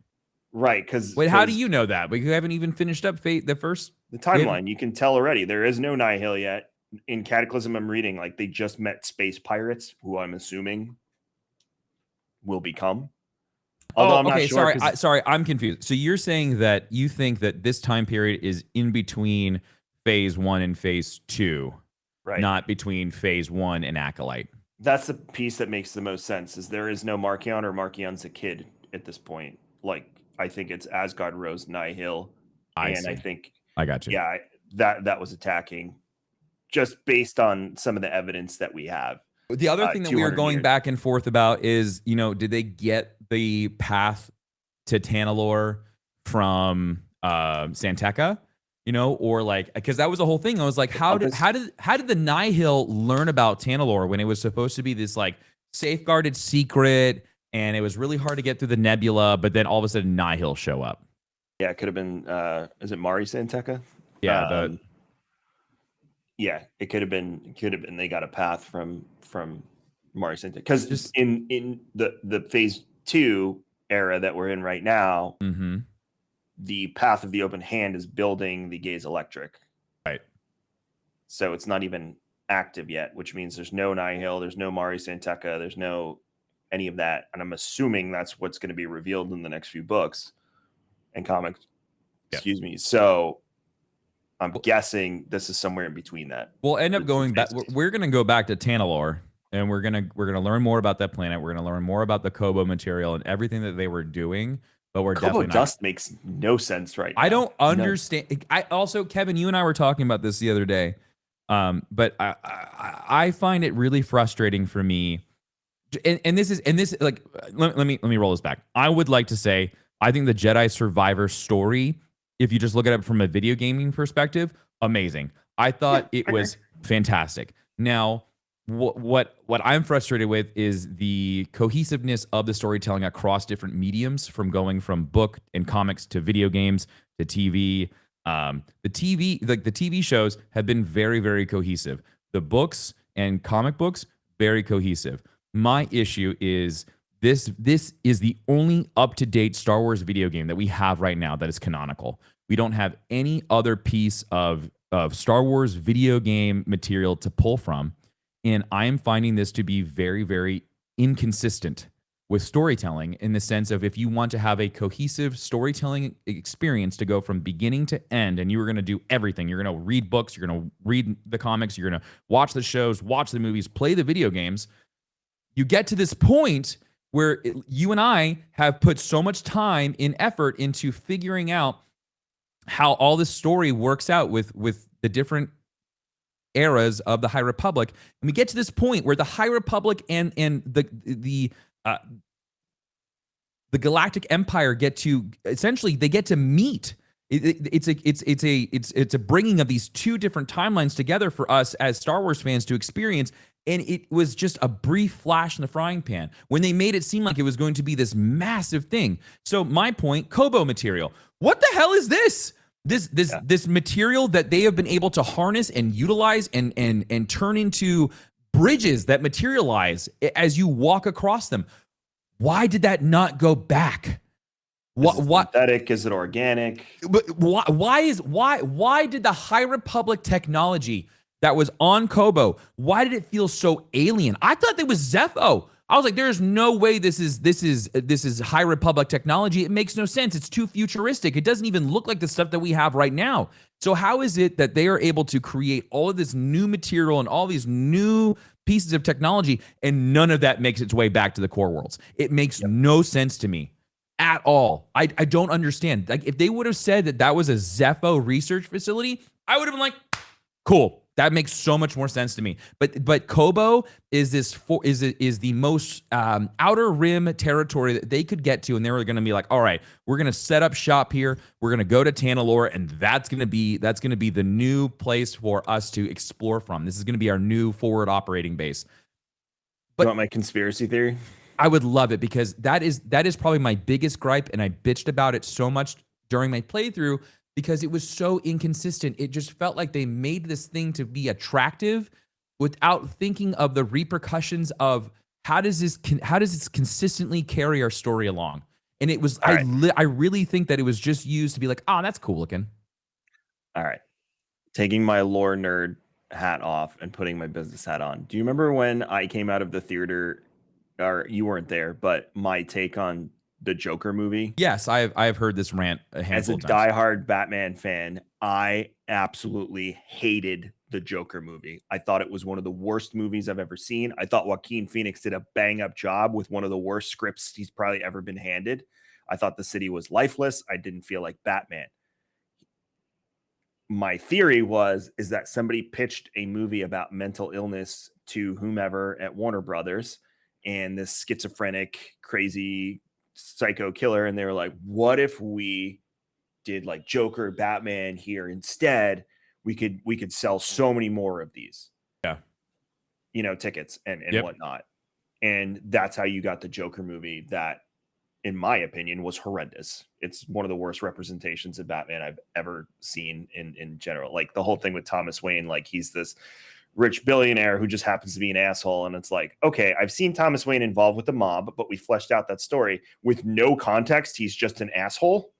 right, because Wait, how do you know that? We haven't even finished up Fate. The first. the We haven't. timeline, you can tell already. There is no Nihil yet. In Cataclysm, I'm reading like they just met space pirates, who I'm assuming will become. Although Oh, I'm not okay. sure. Sorry. I'm confused. So you're saying that you think that this time period is in between Phase 1 and Phase 2, Right. not between Phase 1 and Acolyte. That's the piece that makes the most sense. Is there is no Markion, or Markion's a kid at this point. Like, I think it's Asgard Rose Nihil, I and I see. think I got you. yeah, that was attacking just based on some of the evidence that we have. The other thing that we were 200 going years. back and forth about is, did they get the path to Tanalor from Santeca? Or like, because that was the whole thing. I was like, The how did compass. the Nihil learn about Tanalor when it was supposed to be this like safeguarded secret, and it was really hard to get through the nebula, but then all of a sudden Nihil show up? Yeah, it could have been. Is it Mari Santeca? Yeah, Um, yeah, it could have been. They got a path from Mari Santeca, because just in the phase 2 era that we're in right now, mm-hmm. the path of the open hand is building the Gaze Electric. Right. So it's not even active yet, which means there's no Nihil, there's no Mari Santeca, there's no any of that. And I'm assuming that's what's going to be revealed in the next few books and comics. Yeah. Excuse me. So I'm guessing this is somewhere in between that. We'll end up going back. We're going to go back to Tanalor, and we're gonna learn more about that planet. We're gonna learn more about the Kobo material and everything that they were doing. but we're Kobo definitely not. Dust makes no sense right I now. don't understand. I also, Kevin, you and I were talking about this the other day. But I find it really frustrating for me. And this like let me roll this back. I would like to say I think the Jedi Survivor story, if you just look at it from a video gaming perspective, amazing. I Yeah, thought it I agree. was fantastic. Now, what I'm frustrated with is the cohesiveness of the storytelling across different mediums, from going from book and comics to video games to TV. The TV shows have been very, very cohesive. The books and comic books, very cohesive. My issue is this is the only up-to-date Star Wars video game that we have right now that is canonical. We don't have any other piece of Star Wars video game material to pull from. And I am finding this to be very, very inconsistent with storytelling, in the sense of, if you want to have a cohesive storytelling experience to go from beginning to end, and you were going to do everything, you're going to read books, you're going to read the comics, you're going to watch the shows, watch the movies, play the video games, you get to this point where you and I have put so much time and effort into figuring out how all this story works out with the different eras of the High Republic, and we get to this point where the High Republic and uh, the Galactic Empire get to essentially, they get to meet. It's a bringing of these two different timelines together for us as Star Wars fans to experience. And it was just a brief flash in the frying pan when they made it seem like it was going to be this massive thing. So my point, Kobo material. What the hell is this? This material that they have been able to harness and utilize and turn into bridges that materialize as you walk across them. Why did that not go back? Is it synthetic? Is it organic? But why did the High Republic technology that was on Kobo, why did it feel so alien? I thought it was Zepho. I was like, there's no way this is High Republic technology. It makes no sense. It's too futuristic. It doesn't even look like the stuff that we have right now. So how is it that they are able to create all of this new material and all these new pieces of technology, and none of that makes its way back to the core worlds? It makes no sense to me at all. I don't understand. Like, if they would have said that was a Zepho research facility, I would have been like, cool. That makes so much more sense to me. But Kobo is the most outer rim territory that they could get to, and they were going to be like, all right, we're going to set up shop here. We're going to go to Tanalorr, and that's going to be the new place for us to explore from. This is going to be our new forward operating base. But you want my conspiracy theory? I would love it, because that is probably my biggest gripe, and I bitched about it so much during my playthrough, because it was so inconsistent. It just felt like they made this thing to be attractive without thinking of the repercussions of how does this consistently carry our story along. And it was, I really think that it was just used to be like, oh, that's cool looking. All right. Taking my lore nerd hat off and putting my business hat on. Do you remember when I came out of the theater, or you weren't there, but my take on the Joker movie? Yes, I've heard this rant a handful of times. As a diehard Batman fan, I absolutely hated the Joker movie. I thought it was one of the worst movies I've ever seen. I thought Joaquin Phoenix did a bang-up job with one of the worst scripts he's probably ever been handed. I thought the city was lifeless. I didn't feel like Batman. My theory is that somebody pitched a movie about mental illness to whomever at Warner Brothers, and this schizophrenic, crazy psycho killer, and they were like, what if we did like Joker, Batman here instead? We could sell so many more of these tickets and whatnot. And that's how you got the Joker movie that, in my opinion, was horrendous. It's one of the worst representations of Batman I've ever seen in general. Like, the whole thing with Thomas Wayne, like, he's this rich billionaire who just happens to be an asshole. And it's like, okay, I've seen Thomas Wayne involved with the mob, but we fleshed out that story with no context. He's just an asshole.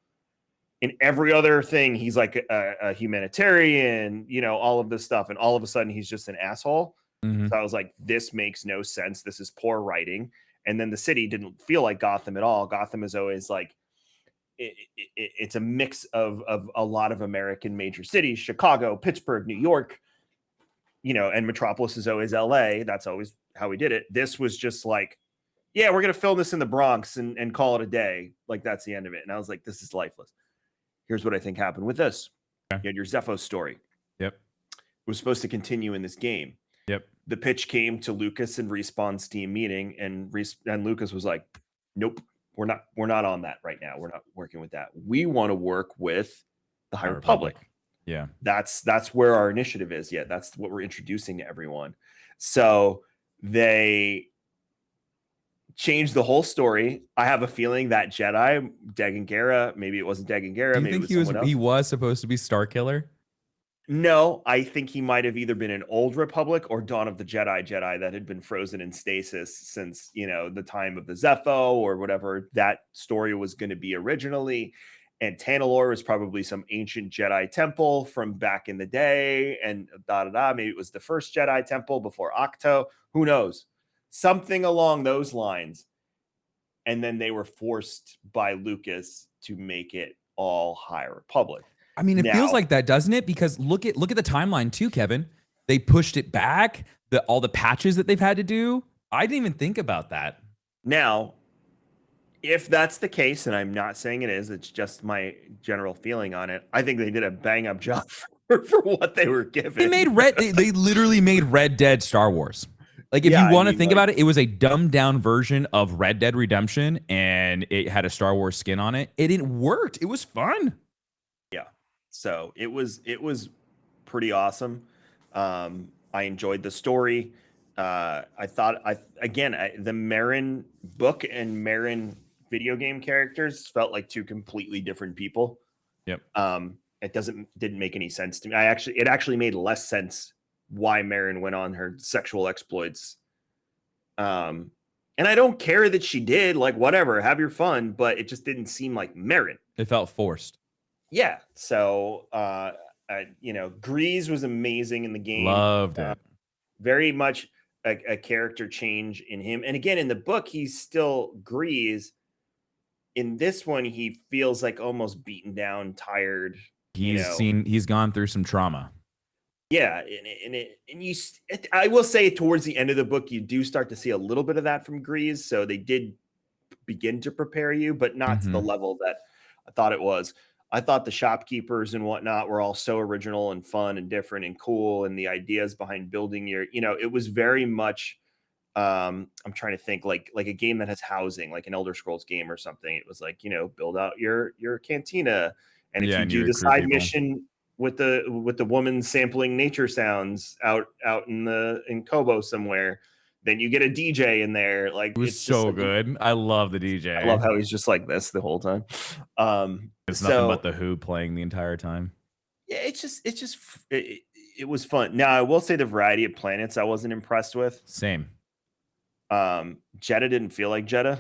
In every other thing, he's like a humanitarian, all of this stuff. And all of a sudden, he's just an asshole. Mm-hmm. So I was like, this makes no sense. This is poor writing. And then the city didn't feel like Gotham at all. Gotham is always like, it's a mix of a lot of American major cities, Chicago, Pittsburgh, New York, and Metropolis is always LA. That's always how we did it. This was just like, yeah, we're gonna film this in the Bronx and call it a day. Like that's the end of it. And I was like, this is lifeless. Here's what I think happened with this. Okay. You had your Zepho story. Yep. It was supposed to continue in this game. Yep. The pitch came to Lucas and Respawn's team meeting, and Lucas was like, "Nope, we're not on that right now. We're not working with that. We want to work with the High Republic. Yeah, that's where our initiative is. Yeah, that's what we're introducing to everyone. So they changed the whole story. I have a feeling that Jedi Dagan Gera, maybe it wasn't Dagan Gera, do you maybe think it was someone else. he was supposed to be Starkiller? No, I think he might have either been an Old Republic or Dawn of the Jedi that had been frozen in stasis since, the time of the Zepho or whatever that story was going to be originally. And Tanalorr was probably some ancient Jedi temple from back in the day. And maybe it was the first Jedi temple before Octo. Who knows? Something along those lines. And then they were forced by Lucas to make it all High Republic. I mean, it feels like that, doesn't it? Because look at the timeline too, Kevin. They pushed it back. All the patches that they've had to do. I didn't even think about that. Now, if that's the case, and I'm not saying it is, it's just my general feeling on it. I think they did a bang up job for what they were given. They literally made Red Dead Star Wars. Like, if you want to think about it, it was a dumbed down version of Red Dead Redemption, and it had a Star Wars skin on it. It worked. It was fun. Yeah. So it was pretty awesome. I enjoyed the story. I thought the Merrin book and Merrin video game characters felt like two completely different people. Yep. It didn't make any sense to me. It actually made less sense why Merrin went on her sexual exploits. And I don't care that she did, like, whatever, have your fun, but it just didn't seem like Merrin. It felt forced. Yeah. So, Grease was amazing in the game. Loved it. Very much a character change in him. And again, in the book, he's still Grease. In this one, he feels like almost beaten down, tired. He's gone through some trauma. Yeah. I will say towards the end of the book, you do start to see a little bit of that from Grease. So they did begin to prepare you, but not to the level that I thought it was. I thought the shopkeepers and whatnot were all so original and fun and different and cool. And the ideas behind building it was very much, I'm trying to think like a game that has housing, like an Elder Scrolls game or something. It was like, build out your cantina. And if you do the side mission with the woman sampling nature sounds out in Kobo somewhere, then you get a DJ in there. Like, it was so good. I love the DJ. I love how he's just like this the whole time. It's nothing but the Who playing the entire time. Yeah, it was fun. Now, I will say the variety of planets I wasn't impressed with. Same. Jeddah didn't feel like Jeddah.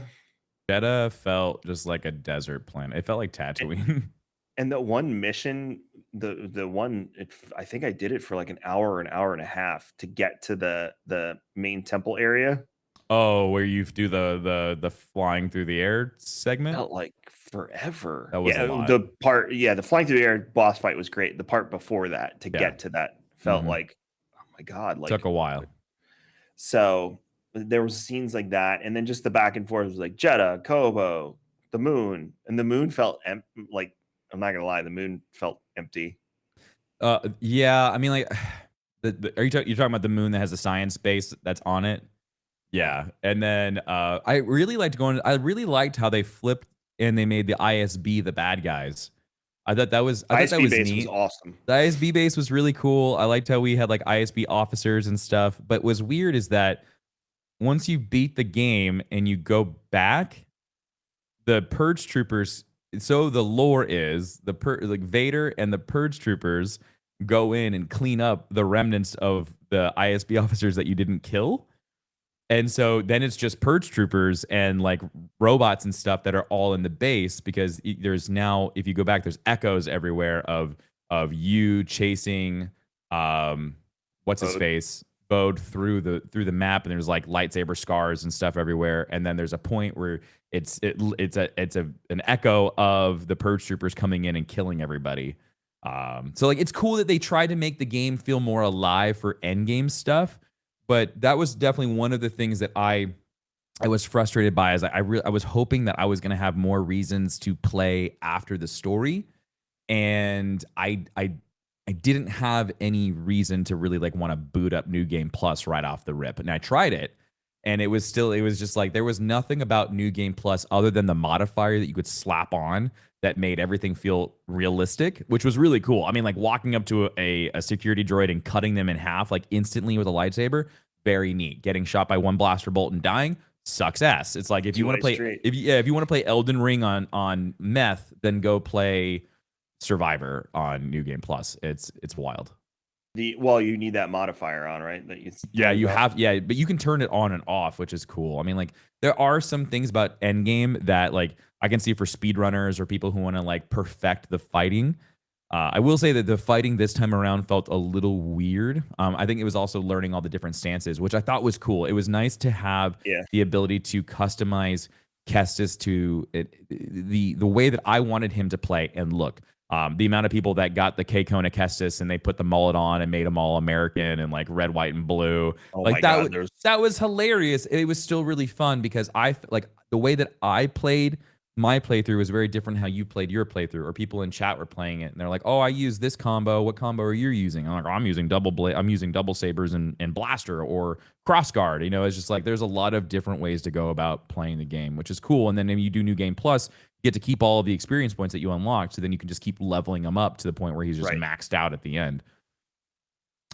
Jeddah felt just like a desert planet. It felt like Tatooine. And the one mission, I think I did it for like an hour and a half to get to the main temple area. Oh, where you do the flying through the air segment? Felt like forever. That was a lot. The flying through the air boss fight was great. The part before that to get to that felt like, oh my God, like took a while. So there was scenes like that, and then just the back and forth was like Jeddah, Kobo, the moon, and the moon felt like, I'm not gonna lie, the moon felt empty. Yeah, I mean, like, are you talking about the moon that has a science base that's on it? Yeah, and then I really liked how they flipped and they made the ISB the bad guys. I thought that was base neat. Was awesome. The ISB base was really cool. I liked how we had like ISB officers and stuff. But what's weird is that once you beat the game and you go back, the Purge Troopers. So the lore is like Vader and the Purge Troopers go in and clean up the remnants of the ISB officers that you didn't kill. And so then it's just Purge Troopers and like robots and stuff that are all in the base, because there's now, if you go back, there's echoes everywhere of you chasing what's his face Bode through the map, and there's like lightsaber scars and stuff everywhere. And then there's a point where it's an echo of the Purge Troopers coming in and killing everybody. So like it's cool that they tried to make the game feel more alive for endgame stuff. But that was definitely one of the things that I I was frustrated by is I was hoping that I was going to have more reasons to play after the story, and I didn't have any reason to really like want to boot up New Game Plus right off the rip. And I tried it, and it was just like there was nothing about New Game Plus other than the modifier that you could slap on that made everything feel realistic, which was really cool. I mean, like walking up to a security droid and cutting them in half like instantly with a lightsaber, very neat. Getting shot by one blaster bolt and dying sucks ass. It's like if you want to play if you want to play Elden Ring on meth, then go play Survivor on New Game Plus. It's wild. Well, you need that modifier on, right? That you have but you can turn it on and off, which is cool. I mean, like there are some things about Endgame that like I can see for speedrunners or people who want to like perfect the fighting. I will say that the fighting this time around felt a little weird. I think it was also learning all the different stances, which I thought was cool. It was nice to have the ability to customize Kestis to the way that I wanted him to play and look. The amount of people that got the K-Kona Kestis and they put the mullet on and made them all American and like red, white, and blue. Oh like my God, that was hilarious. It was still really fun because I like the way that I played my playthrough was very different how you played your playthrough, or people in chat were playing it and they're like, oh, I use this combo. What combo are you using? I'm like, oh, I'm using double sabers and blaster or cross guard. You know, it's just like there's a lot of different ways to go about playing the game, which is cool. And then when you do New Game Plus, you get to keep all of the experience points that you unlocked. So then you can just keep leveling them up to the point where he's just maxed out at the end,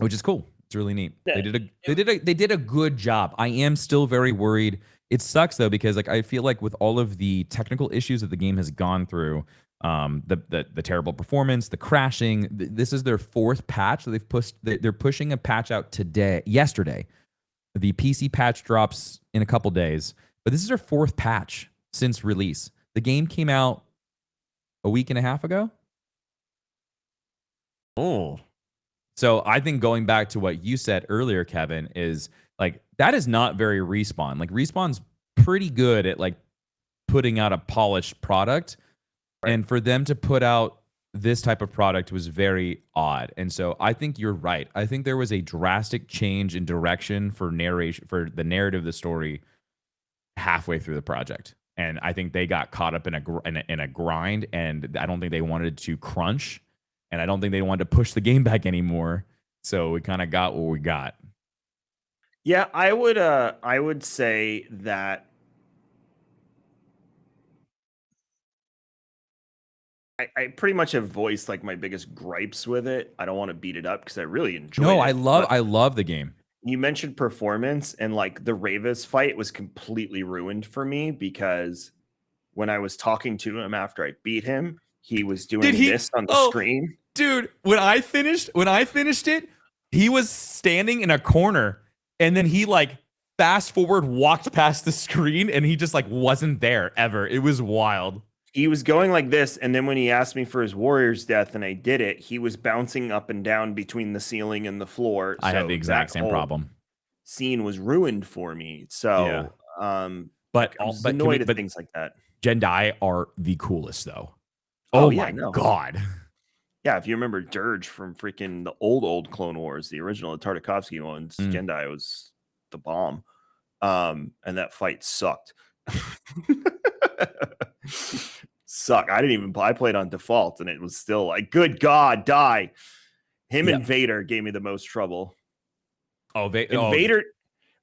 which is cool. It's really neat. Yeah. They did a good job. I am still very worried. It sucks though, because like I feel like with all of the technical issues that the game has gone through, the terrible performance, the crashing, this is their fourth patch. So they're pushing a patch out yesterday. The PC patch drops in a couple days, but this is their fourth patch since release. The game came out a week and a half ago. Oh. So I think going back to what you said earlier, Kevin, is like that is not very Respawn. Like Respawn's pretty good at like putting out a polished product. Right. And for them to put out this type of product was very odd. And so I think you're right. I think there was a drastic change in direction for narration, for the narrative of the story halfway through the project. And I think they got caught up in a grind, and I don't think they wanted to crunch, and I don't think they wanted to push the game back anymore. So we kind of got what we got. Yeah, I would say that I pretty much have voiced like my biggest gripes with it. I don't want to beat it up because I really enjoy it. No, I love the game. You mentioned performance, and like the Ravus fight was completely ruined for me because when I was talking to him after I beat him, he was doing this on the screen. Dude, when I finished it, he was standing in a corner, and then he like fast forward walked past the screen, and he just like wasn't there ever. It was wild. He was going like this, and then when he asked me for his warrior's death and I did it, he was bouncing up and down between the ceiling and the floor. I had the exact same problem. Scene was ruined for me. So, but I was annoyed at things like that. Jedi are the coolest, though. Oh my God. Yeah, if you remember Dirge from freaking the old Clone Wars, the original Tartakovsky ones, Jedi was the bomb. And that fight sucked. I played on default, and it was still like, good God, die. Him and Vader gave me the most trouble. Vader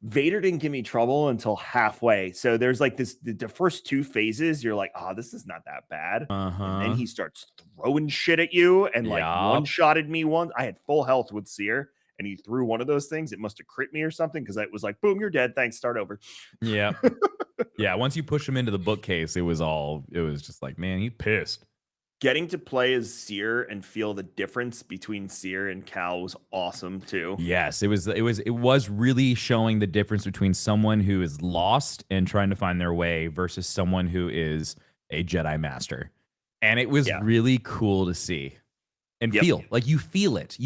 didn't give me trouble until halfway. So there's like the first two phases, you're like, oh, this is not that bad. And then he starts throwing shit at you and like one-shotted me once. I had full health with Seer, and he threw one of those things. It must have crit me or something, because it was like, boom, you're dead. Thanks, start over. Yeah. Yeah, once you push him into the bookcase, it was just like, man, he's pissed. Getting to play as Seer and feel the difference between Seer and Cal was awesome too. Yes, it was really showing the difference between someone who is lost and trying to find their way versus someone who is a Jedi Master. And it was really cool to see and feel. Like you feel it.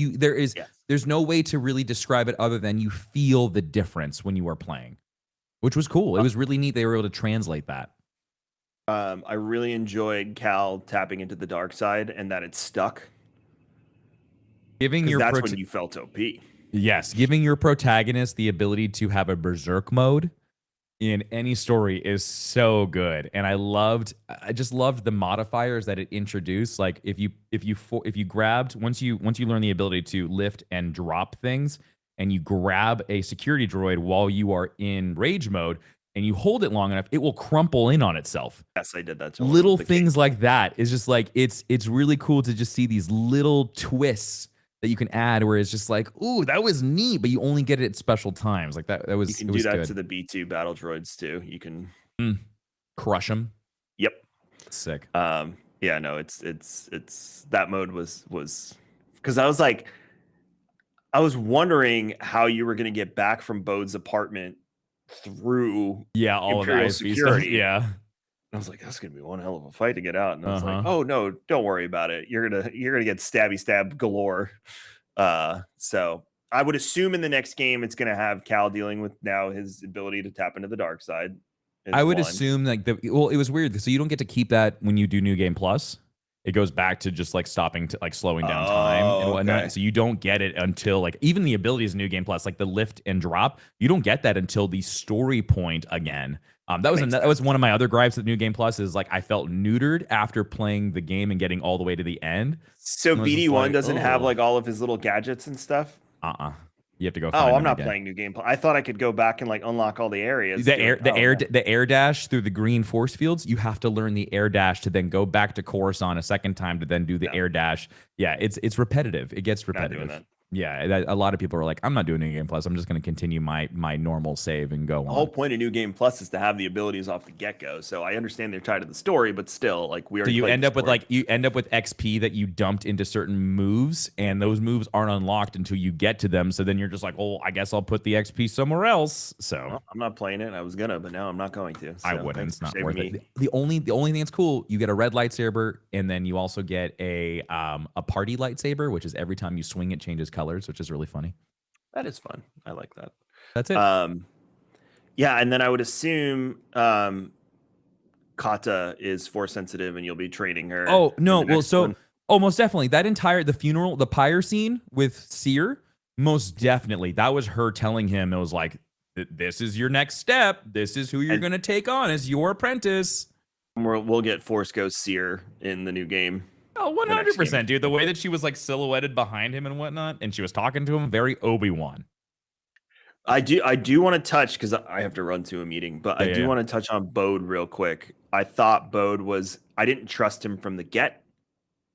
There's no way to really describe it other than you feel the difference when you are playing, which was cool. It was really neat. They were able to translate that. I really enjoyed Cal tapping into the dark side and that it stuck. That's when you felt OP. Yes, giving your protagonist the ability to have a berserk mode in any story is so good, and I just loved the modifiers that it introduced. Like if you grabbed once you learn the ability to lift and drop things, and you grab a security droid while you are in rage mode, and you hold it long enough, it will crumple in on itself. Yes, I did that to one of Little the kids. things like that is just like it's really cool to just see these little twists that you can add where it's just like, ooh, that was neat, but you only get it at special times. Like that You was can it do was that good. to the B2 battle droids too. You can Mm. Crush them. Yep. Sick. Yeah, no, it's that mode was because I was like, I was wondering how you were gonna get back from Bode's apartment through Yeah, all of the Imperial ISB stuff. security. Yeah. I was like, that's gonna be one hell of a fight to get out. And I was like, Uh-huh. oh no, don't worry about it. You're gonna get stabby stab galore. So I would assume in the next game it's gonna have Cal dealing with now his ability to tap into the dark side I is would one. assume like well, it was weird. So you don't get to keep that when you do New Game Plus. It goes back to just like stopping to like slowing down time and Oh, whatnot. okay. So you don't get it until like even the abilities in New Game Plus, like the lift and drop, you don't get that until the story point again. Makes That was sense. one of my other gripes with New Game Plus is like I felt neutered after playing the game and getting all the way to the end. So And I was just BD1 like, doesn't have oh, like all of his little gadgets and stuff. uh-uh. You have to go Oh, find I'm them not again. playing new gameplay. I thought I could go back and like unlock all the areas doing. Oh man, The air dash through the green force fields, you have to learn the air dash to then go back to Coruscant a second time to then do the no, air dash. Yeah, it's repetitive. It gets not doing repetitive. that. Yeah, a lot of people are like, I'm not doing New Game Plus. I'm just going to continue my normal save and go The whole on. point of New Game Plus is to have the abilities off the get go. So I understand they're tied to the story, but still, like we So already you played the end up with story. like you end up with XP that you dumped into certain moves, and those moves aren't unlocked until you get to them. So then you're just like, oh, I guess I'll put the XP somewhere else. So Well, I'm not playing it. I was gonna, but now I'm not going to. I So wouldn't. thanks It's for not saving worth me. it. The only thing that's cool, you get a red lightsaber, and then you also get a party lightsaber, which is every time you swing it changes colors, which is really funny. That is fun. I like that. That's it. Um, yeah, and then I would assume Kata is force sensitive, and you'll be training her Oh in no, the well, next so one. most definitely that entire the funeral, the pyre scene with Seer, most definitely that was her telling him it was like, this is your next step. This is who you're And gonna take on as your apprentice. we'll get Force Ghost Seer in the new game, Oh, the next game. 100%, dude. The way that she was like silhouetted behind him and whatnot, and she was talking to him, very Obi-Wan. I do want to touch because I have to run to a meeting, but Yeah, I yeah, do yeah. want to touch on Bode real quick. I thought Bode was I didn't trust him from the get.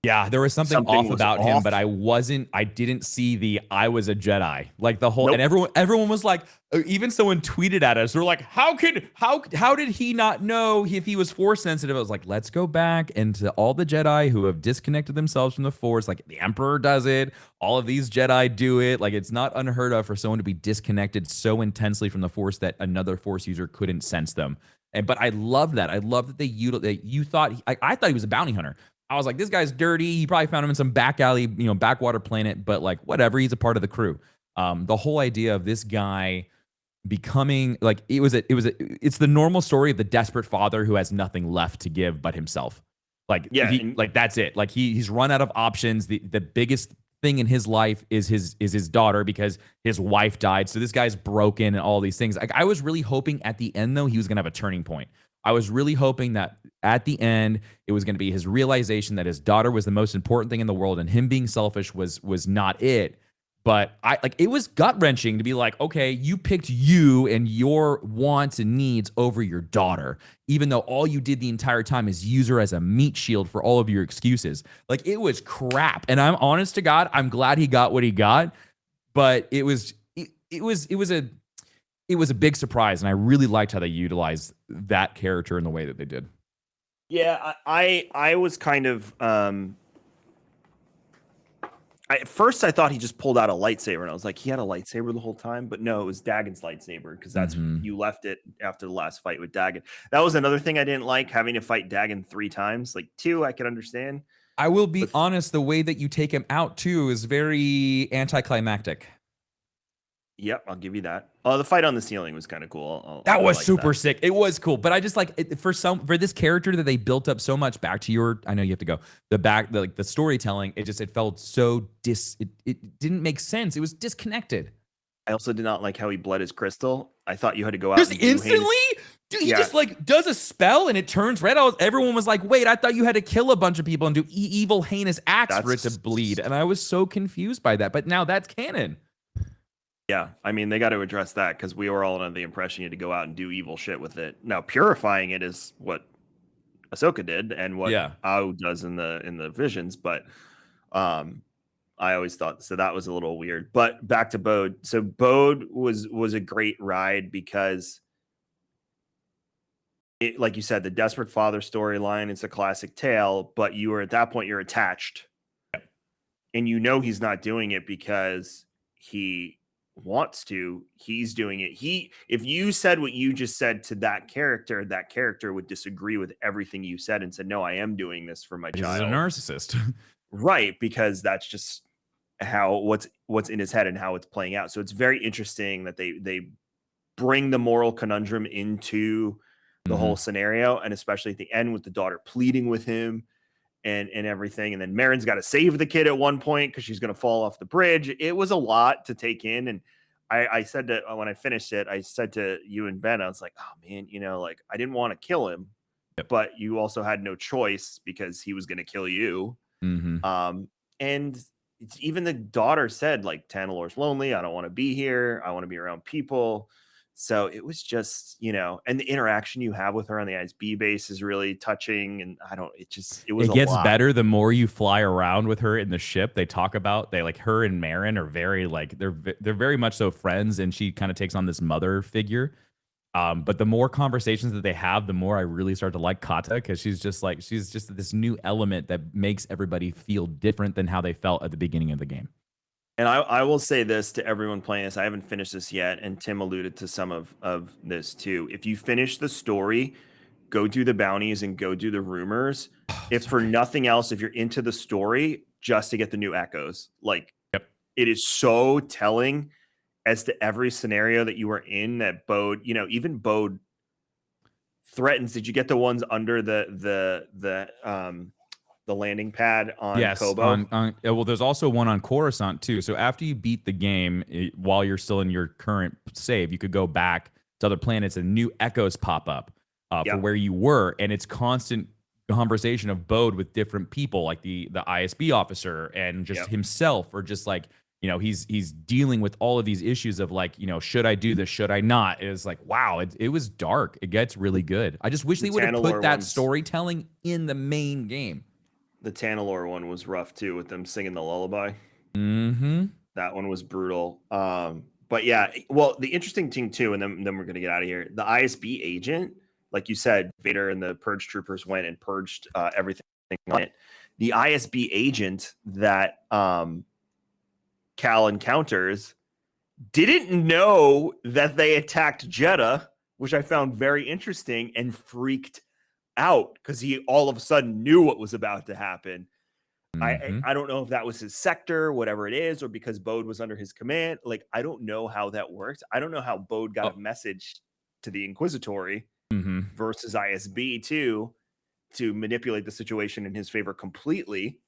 Yeah, there was something Something off was about him, off. but I didn't see the I was a Jedi. Like the whole and Nope. everyone was like, even someone tweeted at us. They're like, how did he not know if he was force sensitive? I was like, let's go back and to all the Jedi who have disconnected themselves from the force, like the Emperor does it, all of these Jedi do it. Like it's not unheard of for someone to be disconnected so intensely from the force that another force user couldn't sense them. And but I love that. I love that you thought I thought he was a bounty hunter. I was like, this guy's dirty. He probably found him in some back alley, backwater planet, but like, whatever. He's a part of the crew. The whole idea of this guy becoming like it's the normal story of the desperate father who has nothing left to give but himself. Like Yeah, and that's it. Like he's run out of options. The biggest thing in his life is his daughter because his wife died. So this guy's broken and all these things. Like I was really hoping at the end though he was gonna have a turning point. I was really hoping that at the end it was going to be his realization that his daughter was the most important thing in the world and him being selfish was not it. But I like it was gut wrenching to be like, okay, you picked you and your wants and needs over your daughter, even though all you did the entire time is use her as a meat shield for all of your excuses. Like it was crap. And I'm honest to God, I'm glad he got what he got, but it was a big surprise, and I really liked how they utilized that character in the way that they did. yeah, I was kind of at first I thought he just pulled out a lightsaber, and I was like, he had a lightsaber the whole time, but no, it was Dagon's lightsaber because that's Mm-hmm. you left it after the last fight with Dagon. That was another thing I didn't like, having to fight Dagon 3 times. Like 2, I could understand, I will be but honest, the way that you take him out too is very anticlimactic. yep, I'll give you that. Oh, the fight on the ceiling was kind of cool. That I was like super that. sick. It was cool, but I just like for this character that they built up so much. Back to your, I know you have to go. The storytelling. It felt so it didn't make sense. It was disconnected. I also did not like how he bled his crystal. I thought you had to go out Just and do instantly? heinous. Dude, he Yeah, just like does a spell and it turns red. Everyone was like, wait, I thought you had to kill a bunch of people and do evil, heinous acts for it to bleed. And I was so confused by that. But now that's canon. yeah. I mean, they got to address that because we were all under the impression you had to go out and do evil shit with it. Now, purifying it is what Ahsoka did and what Yeah. Ao does in the visions, but um I always thought so that was a little weird. But back to Bode. So Bode was a great ride because it, like you said, the desperate father storyline, it's a classic tale, but you were at that point you're attached. And you know he's not doing it because he wants to. He's doing it. If you said what you just said to that character would disagree with everything you said and said, "No, I am doing this for my He's a child." narcissist. Right, because that's just how what's in his head and how it's playing out. So it's very interesting that they bring the moral conundrum into the whole scenario, and especially at the end with the daughter pleading with him and everything. And then Marin's got to save the kid at one point because she's going to fall off the bridge. It was a lot to take in. And I said to when I finished it, I said to you and Ben, I was like, oh man, like I didn't want to kill him, but you also had no choice because he was going to kill you. And even the daughter said, like, Tanalor's lonely. I don't want to be here. I want to be around people. So it was just, and the interaction you have with her on the ISB base is really touching. And it was It a gets lot. better the more you fly around with her in the ship. They talk about like her and Marin are very like they're very much so friends, and she kind of takes on this mother figure. But the more conversations that they have, the more I really start to like Kata, because she's just this new element that makes everybody feel different than how they felt at the beginning of the game. And I will say this to everyone playing this. I haven't finished this yet, and Tim alluded to some of this too. If you finish the story, go do the bounties and go do the rumors. If for nothing else, if you're into the story, just to get the new echoes. Like, it is so telling as to every scenario that you were in that Bode, even Bode threatens. Did you get the ones under the landing pad on Kobo? Well, there's also one on Coruscant too. So after you beat the game, while you're still in your current save, you could go back to other planets and new echoes pop up for where you were, and it's constant conversation of Bode with different people, like the ISB officer and just himself, or just like he's dealing with all of these issues of like should I do this, should I not? It's like, wow, it was dark. It gets really good. I just wish they would have put that storytelling in the main game. The Tanalor one was rough too, with them singing the lullaby. That one was brutal. But yeah, well, the interesting thing too, and then we're gonna get out of here. The ISB agent, like you said, Vader and the Purge troopers went and purged everything on it. The ISB agent that Cal encounters didn't know that they attacked Jeddah, which I found very interesting, and freaked out because he all of a sudden knew what was about to happen. I don't know if that was his sector, whatever it is, or because Bode was under his command. Like, I don't know how that worked. I don't know how Bode got a message to the Inquisitory versus ISB too, to manipulate the situation in his favor completely.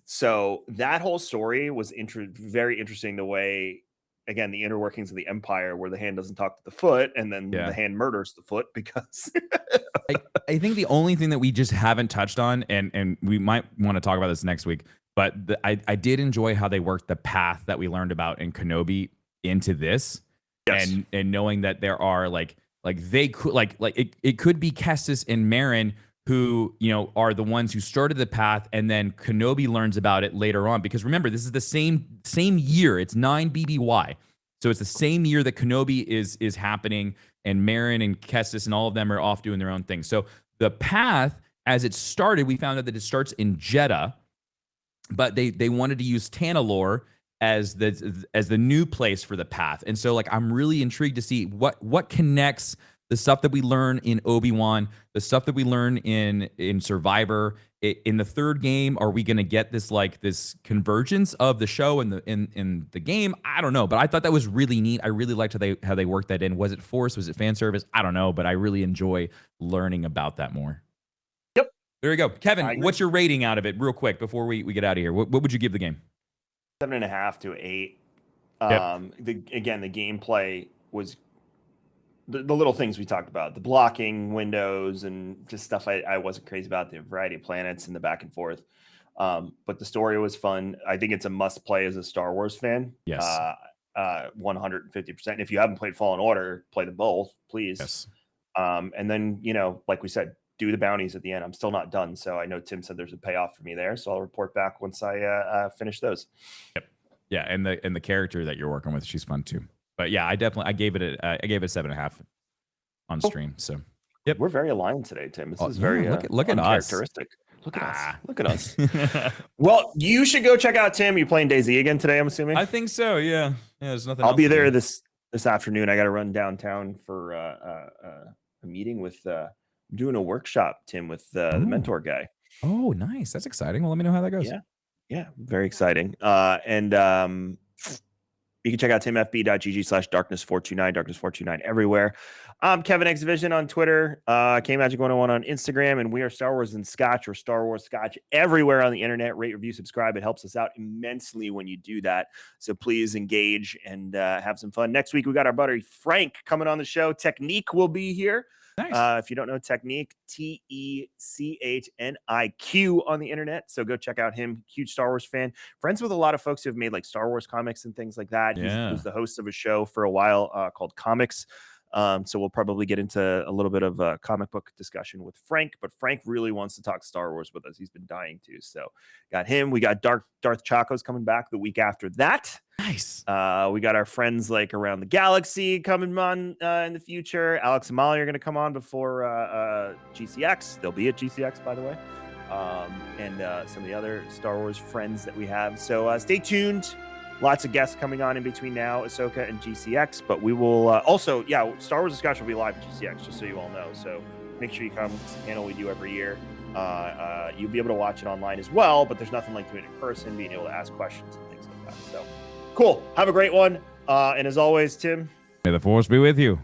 So that whole story was very interesting. The way, again, the inner workings of the Empire, where the hand doesn't talk to the foot, and then the hand murders the foot because. I think the only thing that we just haven't touched on, and we might want to talk about this next week, but I did enjoy how they worked the path that we learned about in Kenobi into this, and knowing that there are like they could it could be Kestis and Marin who are the ones who started the path, and then Kenobi learns about it later on, because remember, this is the same year. It's 9 BBY, so it's the same year that Kenobi is happening, and Marin and Kestis and all of them are off doing their own thing. So the path, as it started, we found out that it starts in Jeddah, but they wanted to use Tanalor as the new place for the path. And so like I'm really intrigued to see what connects the stuff that we learn in Obi-Wan, the stuff that we learn in Survivor. In the third game, are we going to get this convergence of the show and in the game? I don't know, but I thought that was really neat. I really liked how they worked that in. Was it forced? Was it fan service? I don't know, but I really enjoy learning about that more. Yep. There you go. Kevin, what's your rating out of it real quick before we get out of here? What would you give the game? 7.5 to 8. Yep. Again, the gameplay was the little things we talked about, the blocking windows and just stuff I wasn't crazy about, the variety of planets and the back and forth. But the story was fun. I think it's a must play as a Star Wars fan. Yes. 150%. If you haven't played Fallen Order, play them both, please. Yes. And then, you know, like we said, do the bounties at the end. I'm still not done. So I know Tim said there's a payoff for me there. So I'll report back once I finish those. Yep. Yeah. And the character that you're working with, she's fun too. But yeah, I gave it a 7.5 on stream. So yep. We're very aligned today, Tim. This is very look at us. Look at us. Look at us. Well, you should go check out Tim. You playing DayZ again today, I'm assuming? I think so, yeah. Yeah, there's nothing I'll else be there this afternoon. I got to run downtown for a meeting with doing a workshop, Tim, with the mentor guy. Oh, nice. That's exciting. Well, let me know how that goes. Yeah, very exciting. And you can check out timfb.gg/darkness429, darkness429 everywhere. Kevin X Vision on Twitter, KMagic101 on Instagram, and we are Star Wars and Scotch, or Star Wars Scotch, everywhere on the internet. Rate, review, subscribe. It helps us out immensely when you do that. So please engage and have some fun. Next week, we got our buddy Frank coming on the show. Technique will be here. Nice. If you don't know Technique, TECHNIQ on the internet. So go check out him. Huge Star Wars fan. Friends with a lot of folks who have made like Star Wars comics and things like that. Yeah. He was the host of a show for a while called Comics. So we'll probably get into a little bit of a comic book discussion with Frank, but Frank really wants to talk Star Wars with us. He's been dying to. So got him. We got Darth Chaco's coming back the week after that. Nice. We got our friends like Around the Galaxy coming on in the future. Alex and Molly are going to come on before GCX. They'll be at GCX, by the way. And some of the other Star Wars friends that we have. So stay tuned. Lots of guests coming on in between now, Ahsoka and GCX. But we will also, Star Wars and Scotch will be live at GCX, just so you all know. So make sure you come. It's a panel we do every year. You'll be able to watch it online as well, but there's nothing like doing it in person, being able to ask questions and things like that. So cool. Have a great one. And as always, Tim, may the Force be with you.